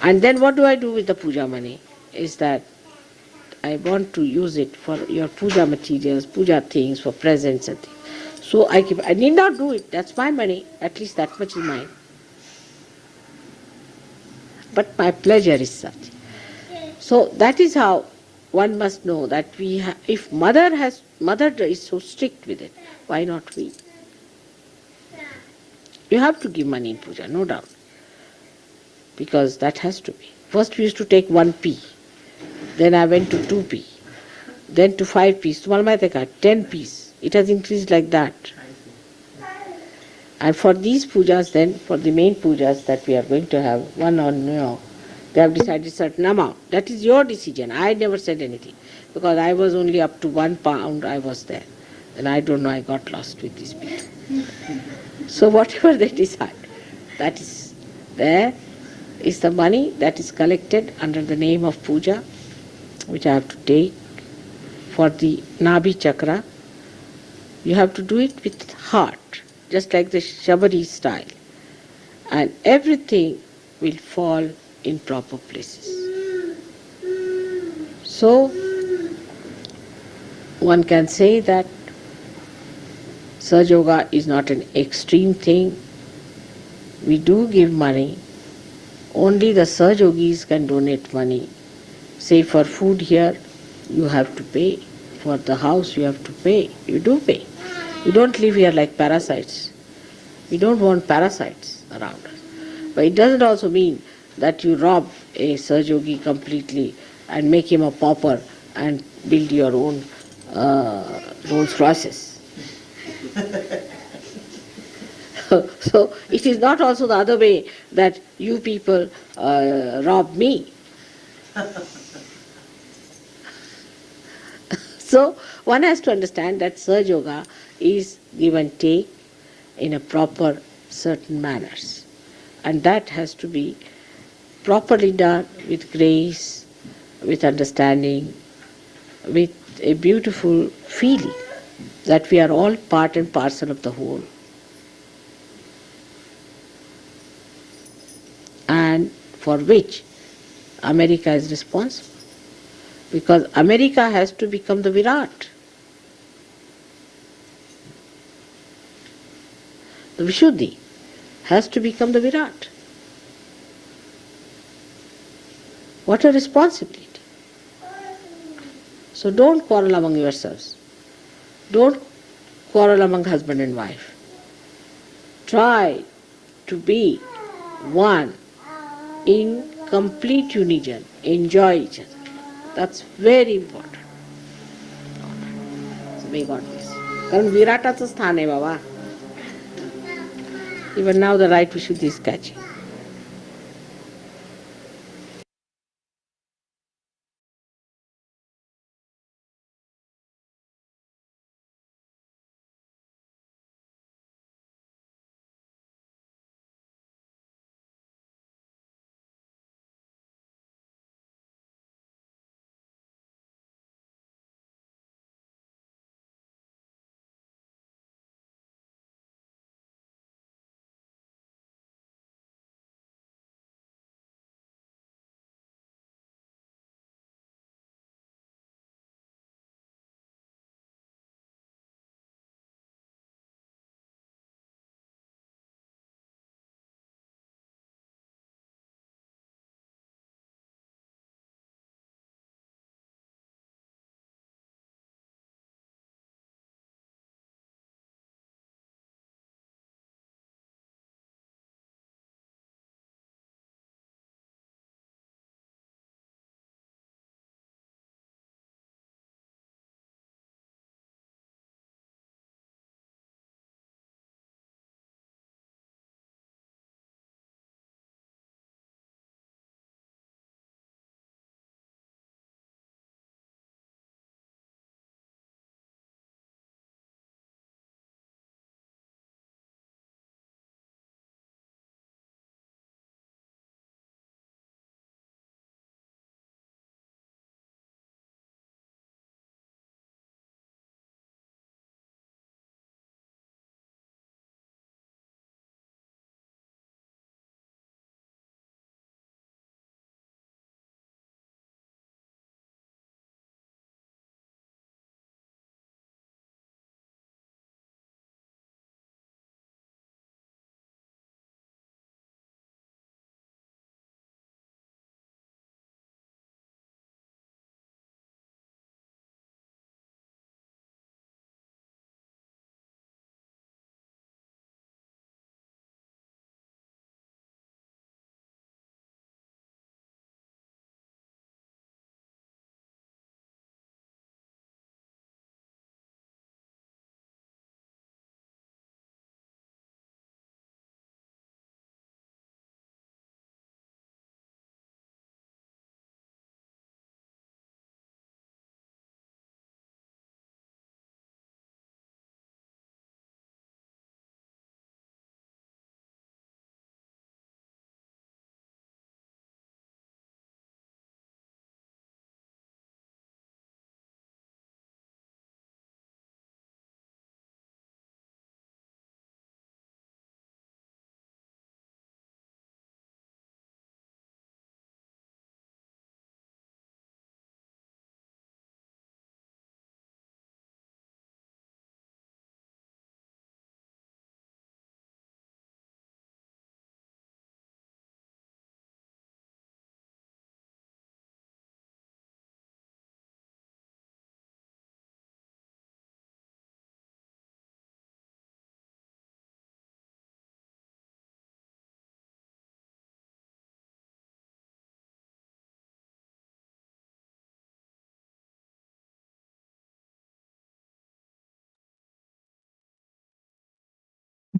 And then what do I do with the puja money? Is that I want to use it for your puja materials, puja things, for presents and things. So I keep. I need not do it. That's my money. At least that much is mine. But my pleasure is such. So that is how one must know that if mother is so strict with it, why not we? You have to give money in puja, no doubt. Because that has to be. First we used to take 1p. Then I went to 2p. Then to 5p. Tomorrow I take 10p. It has increased like that. And for these pujas then, for the main pujas that we are going to have, one on New York, they have decided certain amount. That is your decision. I never said anything. Because I was only up to £1 I was there. And I don't know, I got lost with these people. So whatever they decide, that is there, is the money that is collected under the name of puja, which I have to take for the Nabhi Chakra. You have to do it with heart, just like the Shabari style. And everything will fall in proper places. So, one can say that Sahaja Yoga is not an extreme thing. We do give money. Only the Sahaja Yogis can donate money. Say for food here, you have to pay. For the house, you have to pay. You do pay. We don't live here like parasites. We don't want parasites around us. But it doesn't also mean that you rob a Sahaja Yogi completely and make him a pauper and build your own Rolls Royces. So it is not also the other way that you people rob me. So one has to understand that Sahaja Yoga is give and take in a proper certain manners. And that has to be properly done with grace, with understanding, with a beautiful feeling that we are all part and parcel of the whole. And for which America is responsible. Because America has to become the Virat. The Vishuddhi has to become the Virat. What a responsibility. So don't quarrel among yourselves. Don't quarrel among husband and wife. Try to be one in complete unison. Enjoy each other. That's very important. So may God bless you. कारण विराटाचं स्थान आहे बाबा. Even now the right Vishuddhi is catching.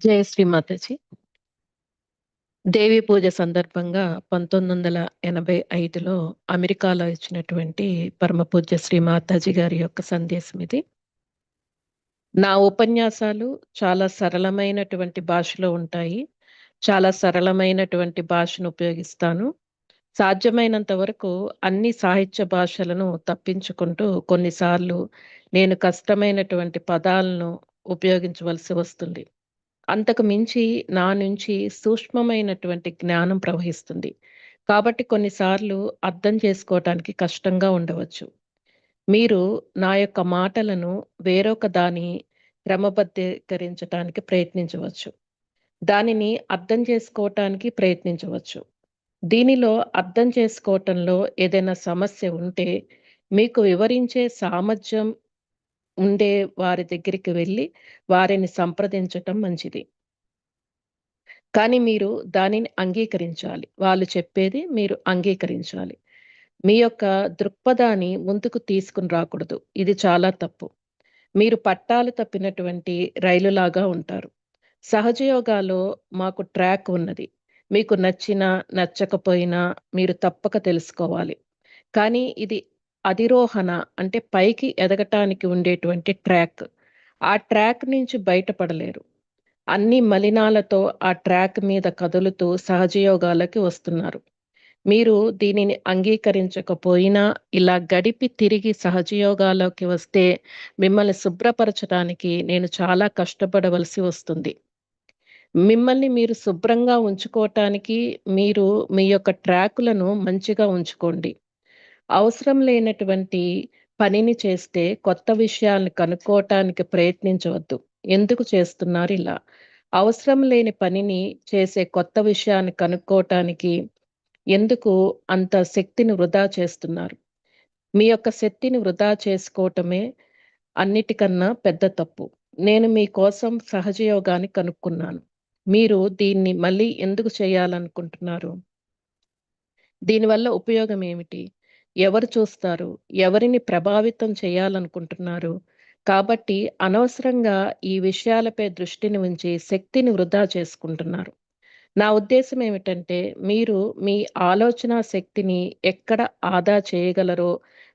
జయ శ్రీ మాతాజీ. దేవి పూజ సందర్భంగా 1985లో అమెరికాలో ఇచ్చినటువంటి పరమ పూజ్య శ్రీ మాతాజీ గారి యొక్క సందేశం ఇది. నా ఉపన్యాసాలు చాలా సరళమైనటువంటి భాషలో ఉంటాయి. చాలా సరళమైనటువంటి భాషను ఉపయోగిస్తాను. సాధ్యమైనంత వరకు అన్ని సాహిత్య భాషలను తప్పించుకుంటూ కొన్నిసార్లు నేను కష్టమైనటువంటి పదాలను ఉపయోగించవలసి వస్తుంది. అంతకు మించి నా నుంచి సూక్ష్మమైనటువంటి జ్ఞానం ప్రవహిస్తుంది. కాబట్టి కొన్నిసార్లు అర్థం చేసుకోవటానికి కష్టంగా ఉండవచ్చు. మీరు నా యొక్క మాటలను వేరొక దాని క్రమబద్ధీకరించటానికి ప్రయత్నించవచ్చు. దానిని అర్థం చేసుకోవటానికి ప్రయత్నించవచ్చు. దీనిలో అర్థం చేసుకోవటంలో ఏదైనా సమస్య ఉంటే, మీకు వివరించే సామర్థ్యం ఉండే వారి దగ్గరికి వెళ్లి వారిని సంప్రదించటం మంచిది. కానీ మీరు దానిని అంగీకరించాలి. వాళ్ళు చెప్పేది మీరు అంగీకరించాలి. మీ యొక్క దృక్పథాన్ని ముందుకు తీసుకొని రాకూడదు. ఇది చాలా తప్పు. మీరు పట్టాలు తప్పినటువంటి రైలులాగా ఉంటారు. సహజయోగాలో మాకు ట్రాక్ ఉన్నది. మీకు నచ్చినా, నచ్చకపోయినా మీరు తప్పక తెలుసుకోవాలి. కానీ ఇది అధిరోహణ అంటే పైకి ఎదగటానికి ఉండేటువంటి ట్రాక్. ఆ ట్రాక్ నుంచి బయటపడలేరు. అన్ని మలినాలతో ఆ ట్రాక్ మీద కదులుతూ సహజయోగాలకి వస్తున్నారు. మీరు దీనిని అంగీకరించకపోయినా ఇలా గడిపి తిరిగి సహజయోగాలోకి వస్తే మిమ్మల్ని శుభ్రపరచడానికి నేను చాలా కష్టపడవలసి వస్తుంది. మిమ్మల్ని మీరు శుభ్రంగా ఉంచుకోవటానికి మీరు మీ యొక్క ట్రాకులను మంచిగా ఉంచుకోండి. అవసరం లేనటువంటి పనిని చేస్తే కొత్త విషయాల్ని కనుక్కోవటానికి ప్రయత్నించవద్దు. ఎందుకు చేస్తున్నారిలా? అవసరం లేని పనిని చేసే కొత్త విషయాన్ని కనుక్కోవటానికి ఎందుకు అంత శక్తిని వృధా చేస్తున్నారు? మీ యొక్క శక్తిని వృధా చేసుకోవటమే అన్నిటికన్నా పెద్ద తప్పు. నేను మీకోసం సహజయోగాన్ని కనుక్కున్నాను. మీరు దీన్ని మళ్ళీ ఎందుకు చేయాలనుకుంటున్నారు? దీనివల్ల ఉపయోగం ఏమిటి? ఎవరు చూస్తారు? ఎవరిని ప్రభావితం చేయాలనుకుంటున్నారు? కాబట్టి అనవసరంగా ఈ విషయాలపై దృష్టిని ఉంచి శక్తిని వృధా చేసుకుంటున్నారు. నా ఉద్దేశ్యం ఏమిటంటే, మీరు మీ ఆలోచనా శక్తిని ఎక్కడ ఆదా చేయగలరో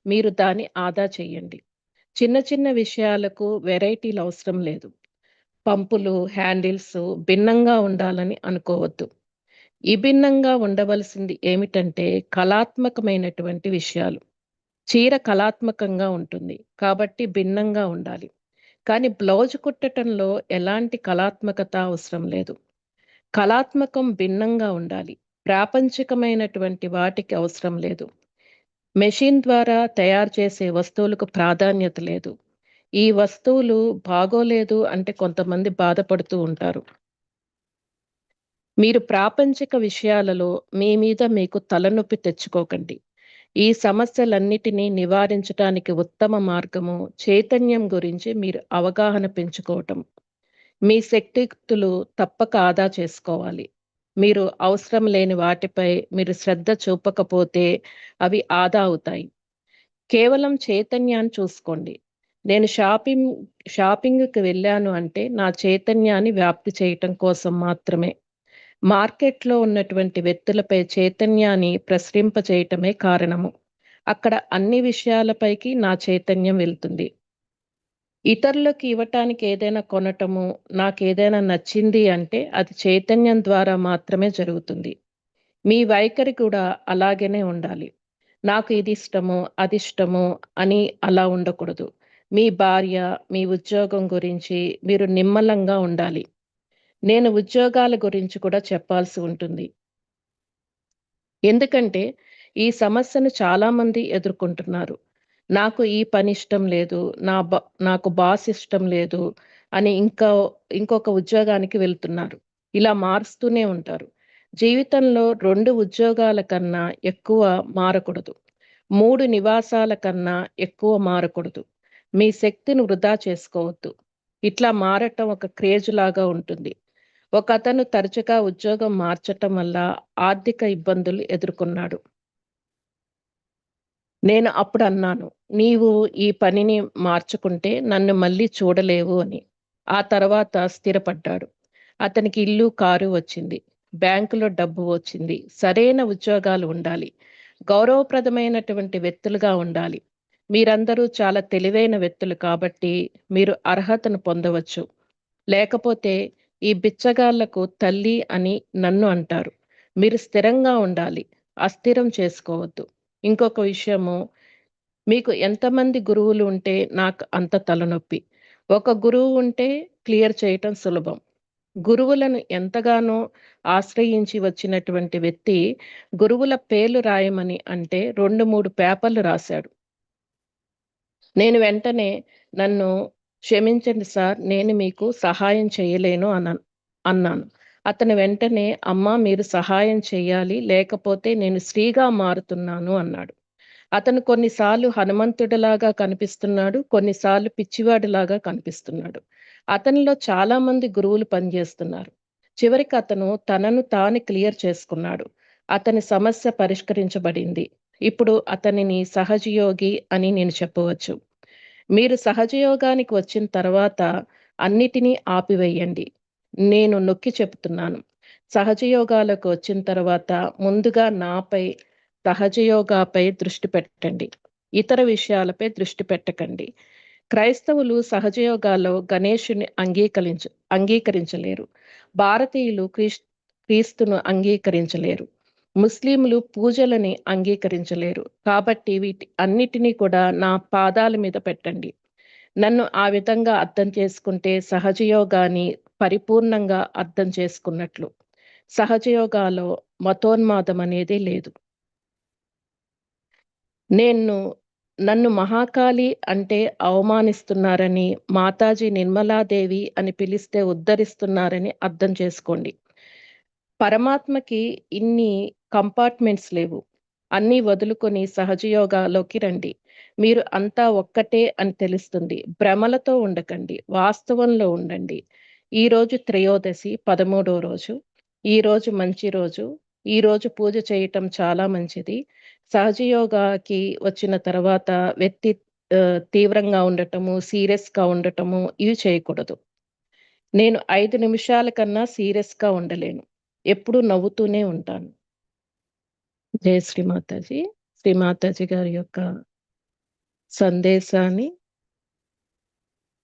మీరు దాన్ని ఆదా చేయండి. చిన్న చిన్న విషయాలకు వెరైటీలు అవసరం లేదు. పంపులు, హ్యాండిల్స్ భిన్నంగా ఉండాలని అనుకోవద్దు. విభిన్నంగా ఉండవలసింది ఏమిటంటే కళాత్మకమైనటువంటి విషయాలు. చీర కళాత్మకంగా ఉంటుంది. కాబట్టి భిన్నంగా ఉండాలి. కానీ బ్లౌజ్ కుట్టటంలో ఎలాంటి కళాత్మకత అవసరం లేదు. కళాత్మకం భిన్నంగా ఉండాలి. ప్రాపంచికమైనటువంటి వాటికి అవసరం లేదు. మెషిన్ ద్వారా తయారు చేసే వస్తువులకు ప్రాధాన్యత లేదు. ఈ వస్తువులు బాగోలేదు అంటే కొంతమంది బాధపడుతూ ఉంటారు. మీరు ప్రాపంచిక విషయాలలో మీ మీద మీకు తలనొప్పి తెచ్చుకోకండి. ఈ సమస్యలన్నిటినీ నివారించటానికి ఉత్తమ మార్గము చైతన్యం గురించి మీరు అవగాహన పెంచుకోవటం. మీ శక్తియుక్తులు తప్పక ఆదా చేసుకోవాలి. మీరు అవసరం లేని వాటిపై మీరు శ్రద్ధ చూపకపోతే అవి ఆదా అవుతాయి. కేవలం చైతన్యాన్ని చూసుకోండి. నేను షాపింగ్‌కి వెళ్ళాను అంటే నా చైతన్యాన్ని వ్యాప్తి చేయటం కోసం మాత్రమే. మార్కెట్‌లో ఉన్నటువంటి వ్యక్తులపై చైతన్యాన్ని ప్రసరింపచేయటమే కారణము. అక్కడ అన్ని విషయాలపైకి నా చైతన్యం వెళ్తుంది. ఇతరులకు ఇవ్వటానికి ఏదైనా కొనటము, నాకేదైనా నచ్చింది అంటే అది చైతన్యం ద్వారా మాత్రమే జరుగుతుంది. మీ వైఖరి కూడా అలాగనే ఉండాలి. నాకు ఇది ఇష్టము, అది ఇష్టము అని అలా ఉండకూడదు. మీ భార్య, మీ ఉద్యోగం గురించి మీరు నిమ్మలంగా ఉండాలి. నేను ఉద్యోగాల గురించి కూడా చెప్పాల్సి ఉంటుంది. ఎందుకంటే ఈ సమస్యను చాలామంది ఎదుర్కొంటున్నారు. నాకు ఈ పని ఇష్టం లేదు. నాకు బాస్ ఇష్టం లేదు అని ఇంకొక ఉద్యోగానికి వెళ్తున్నారు. ఇలా మారుస్తూనే ఉంటారు. జీవితంలో 2 ఉద్యోగాల కన్నా ఎక్కువ మారకూడదు. 3 నివాసాల కన్నా ఎక్కువ మారకూడదు. మీ శక్తిని వృధా చేసుకోవద్దు. ఇట్లా మారటం ఒక క్రేజ్‌లాగా ఉంటుంది. ఒకతను తరచుగా ఉద్యోగం మార్చటం వల్ల ఆర్థిక ఇబ్బందులు ఎదుర్కొన్నాడు. నేను అప్పుడన్నాను, "నీవు ఈ పనిని మార్చుకుంటే నన్ను మళ్ళీ చూడలేవు" అని. ఆ తర్వాత స్థిరపడ్డాడు. అతనికి ఇల్లు, కారు వచ్చింది. బ్యాంకులో డబ్బు వచ్చింది. సరైన ఉద్యోగాలు ఉండాలి. గౌరవప్రదమైనటువంటి వ్యక్తులుగా ఉండాలి. మీరందరూ చాలా తెలివైన వ్యక్తులు కాబట్టి మీరు అర్హతను పొందవచ్చు. లేకపోతే ఈ బిచ్చగాళ్లకు తల్లి అని నన్ను అంటారు. మీరు స్థిరంగా ఉండాలి. అస్థిరం చేసుకోవద్దు. ఇంకొక విషయము, మీకు ఎంతమంది గురువులు ఉంటే నాకు అంత తలనొప్పి. ఒక గురువు ఉంటే క్లియర్ చేయటం సులభం. గురువులను ఎంతగానో ఆశ్రయించి వచ్చినటువంటి వ్యక్తి గురువుల పేర్లు రాయమని అంటే 2, 3 పేపర్లు రాశాడు. నేను వెంటనే నన్ను క్షమించండి సార్, నేను మీకు సహాయం చేయలేను అన్నాను. అతను వెంటనే అమ్మా మీరు సహాయం చేయాలి, లేకపోతే నేను స్త్రీగా మారుతున్నాను అన్నాడు. అతను కొన్నిసార్లు హనుమంతుడిలాగా కనిపిస్తున్నాడు, కొన్నిసార్లు పిచ్చివాడిలాగా కనిపిస్తున్నాడు. అతనిలో చాలా మంది గురువులు పనిచేస్తున్నారు. చివరికి అతను తనను తాను క్లియర్ చేసుకున్నాడు. అతని సమస్య పరిష్కరించబడింది. ఇప్పుడు అతనిని సహజయోగి అని నేను చెప్పవచ్చు. మీరు సహజయోగానికి వచ్చిన తర్వాత అన్నిటినీ ఆపివేయండి. నేను నొక్కి చెప్తున్నాను. సహజయోగాలకు వచ్చిన తర్వాత ముందుగా నాపై, సహజయోగాపై దృష్టి పెట్టండి. ఇతర విషయాలపై దృష్టి పెట్టకండి. క్రైస్తవులు సహజయోగాలో గణేశుని అంగీకరించలేరు. భారతీయులు క్రీస్తును అంగీకరించలేరు. ముస్లింలు పూజలని అంగీకరించలేరు. కాబట్టి వీటి అన్నిటినీ కూడా నా పాదాల మీద పెట్టండి. నన్ను ఆ విధంగా అర్థం చేసుకుంటే సహజయోగాన్ని పరిపూర్ణంగా అర్థం చేసుకున్నట్లు. సహజయోగాలో మతోన్మాదం అనేది లేదు. నన్ను మహాకాళి అంటే అవమానిస్తున్నారని, మాతాజీ నిర్మలాదేవి అని పిలిస్తే ఉద్ధరిస్తున్నారని అర్థం చేసుకోండి. పరమాత్మకి ఇన్ని కంపార్ట్మెంట్స్ లేవు. అన్నీ వదులుకొని సహజయోగాలోకి రండి. మీరు అంతా ఒక్కటే అని తెలుస్తుంది. భ్రమలతో ఉండకండి. వాస్తవంలో ఉండండి. ఈరోజు త్రయోదశి 13వ రోజు. ఈరోజు మంచి రోజు. ఈరోజు పూజ చేయటం చాలా మంచిది. సహజయోగాకి వచ్చిన తర్వాత వ్యక్తి తీవ్రంగా ఉండటము, సీరియస్‌గా ఉండటము ఇవి చేయకూడదు. నేను 5 నిమిషాల కన్నా సీరియస్‌గా ఉండలేను. ఎప్పుడూ నవ్వుతూనే ఉంటాను. జై శ్రీ మాతాజీ. శ్రీ మాతాజీ గారి యొక్క సందేశాన్ని,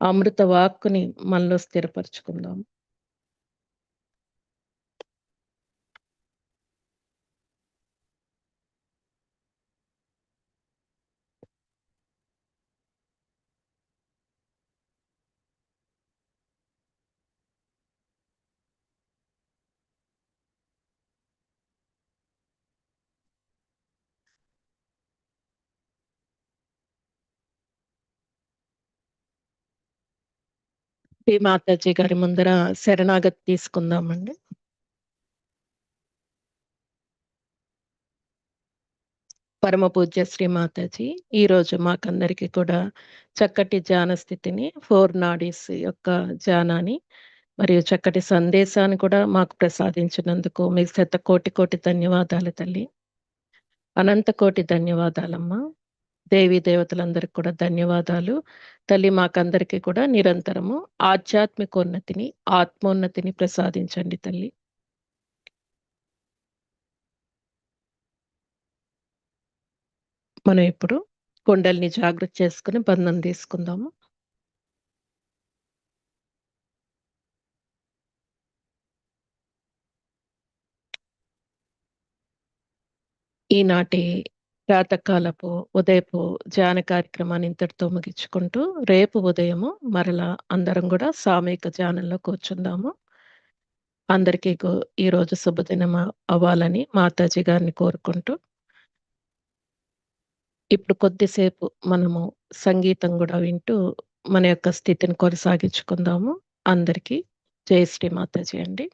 అమృత వాక్కుని మనలో స్థిరపరచుకుందాం. శ్రీ మాతాజీ గారి ముందర శరణాగతి తీసుకుందామండి. పరమ పూజ్య శ్రీ మాతాజీ ఈరోజు మాకందరికీ కూడా చక్కటి ధ్యాన స్థితిని, 4 నాడీస్ యొక్క ధ్యానాన్ని మరియు చక్కటి సందేశాన్ని కూడా మాకు ప్రసాదించినందుకు మీకు శతకోటి కోటి ధన్యవాదాలు తల్లి. అనంత కోటి ధన్యవాదాలమ్మా. దేవీ దేవతలందరికీ కూడా ధన్యవాదాలు. తల్లి మాకందరికీ కూడా నిరంతరము ఆధ్యాత్మికోన్నతిని, ఆత్మోన్నతిని ప్రసాదించండి తల్లి. మనం ఇప్పుడు కుండల్ని జాగృత చేసుకుని బంధం తీసుకుందాము. ఈనాటి ప్రాతకాలపు ఉదయపు ధ్యాన కార్యక్రమాన్ని ఇంతటితో ముగించుకుంటూ రేపు ఉదయము మరలా అందరం కూడా సామూహిక ధ్యానంలో కూర్చుందాము. అందరికీ ఈరోజు శుభదినం అవ్వాలని మాతాజీ గారిని కోరుకుంటూ ఇప్పుడు కొద్దిసేపు మనము సంగీతం కూడా వింటూ మన యొక్క స్థితిని కొనసాగించుకుందాము. అందరికీ జై శ్రీ మాతాజీ అండి.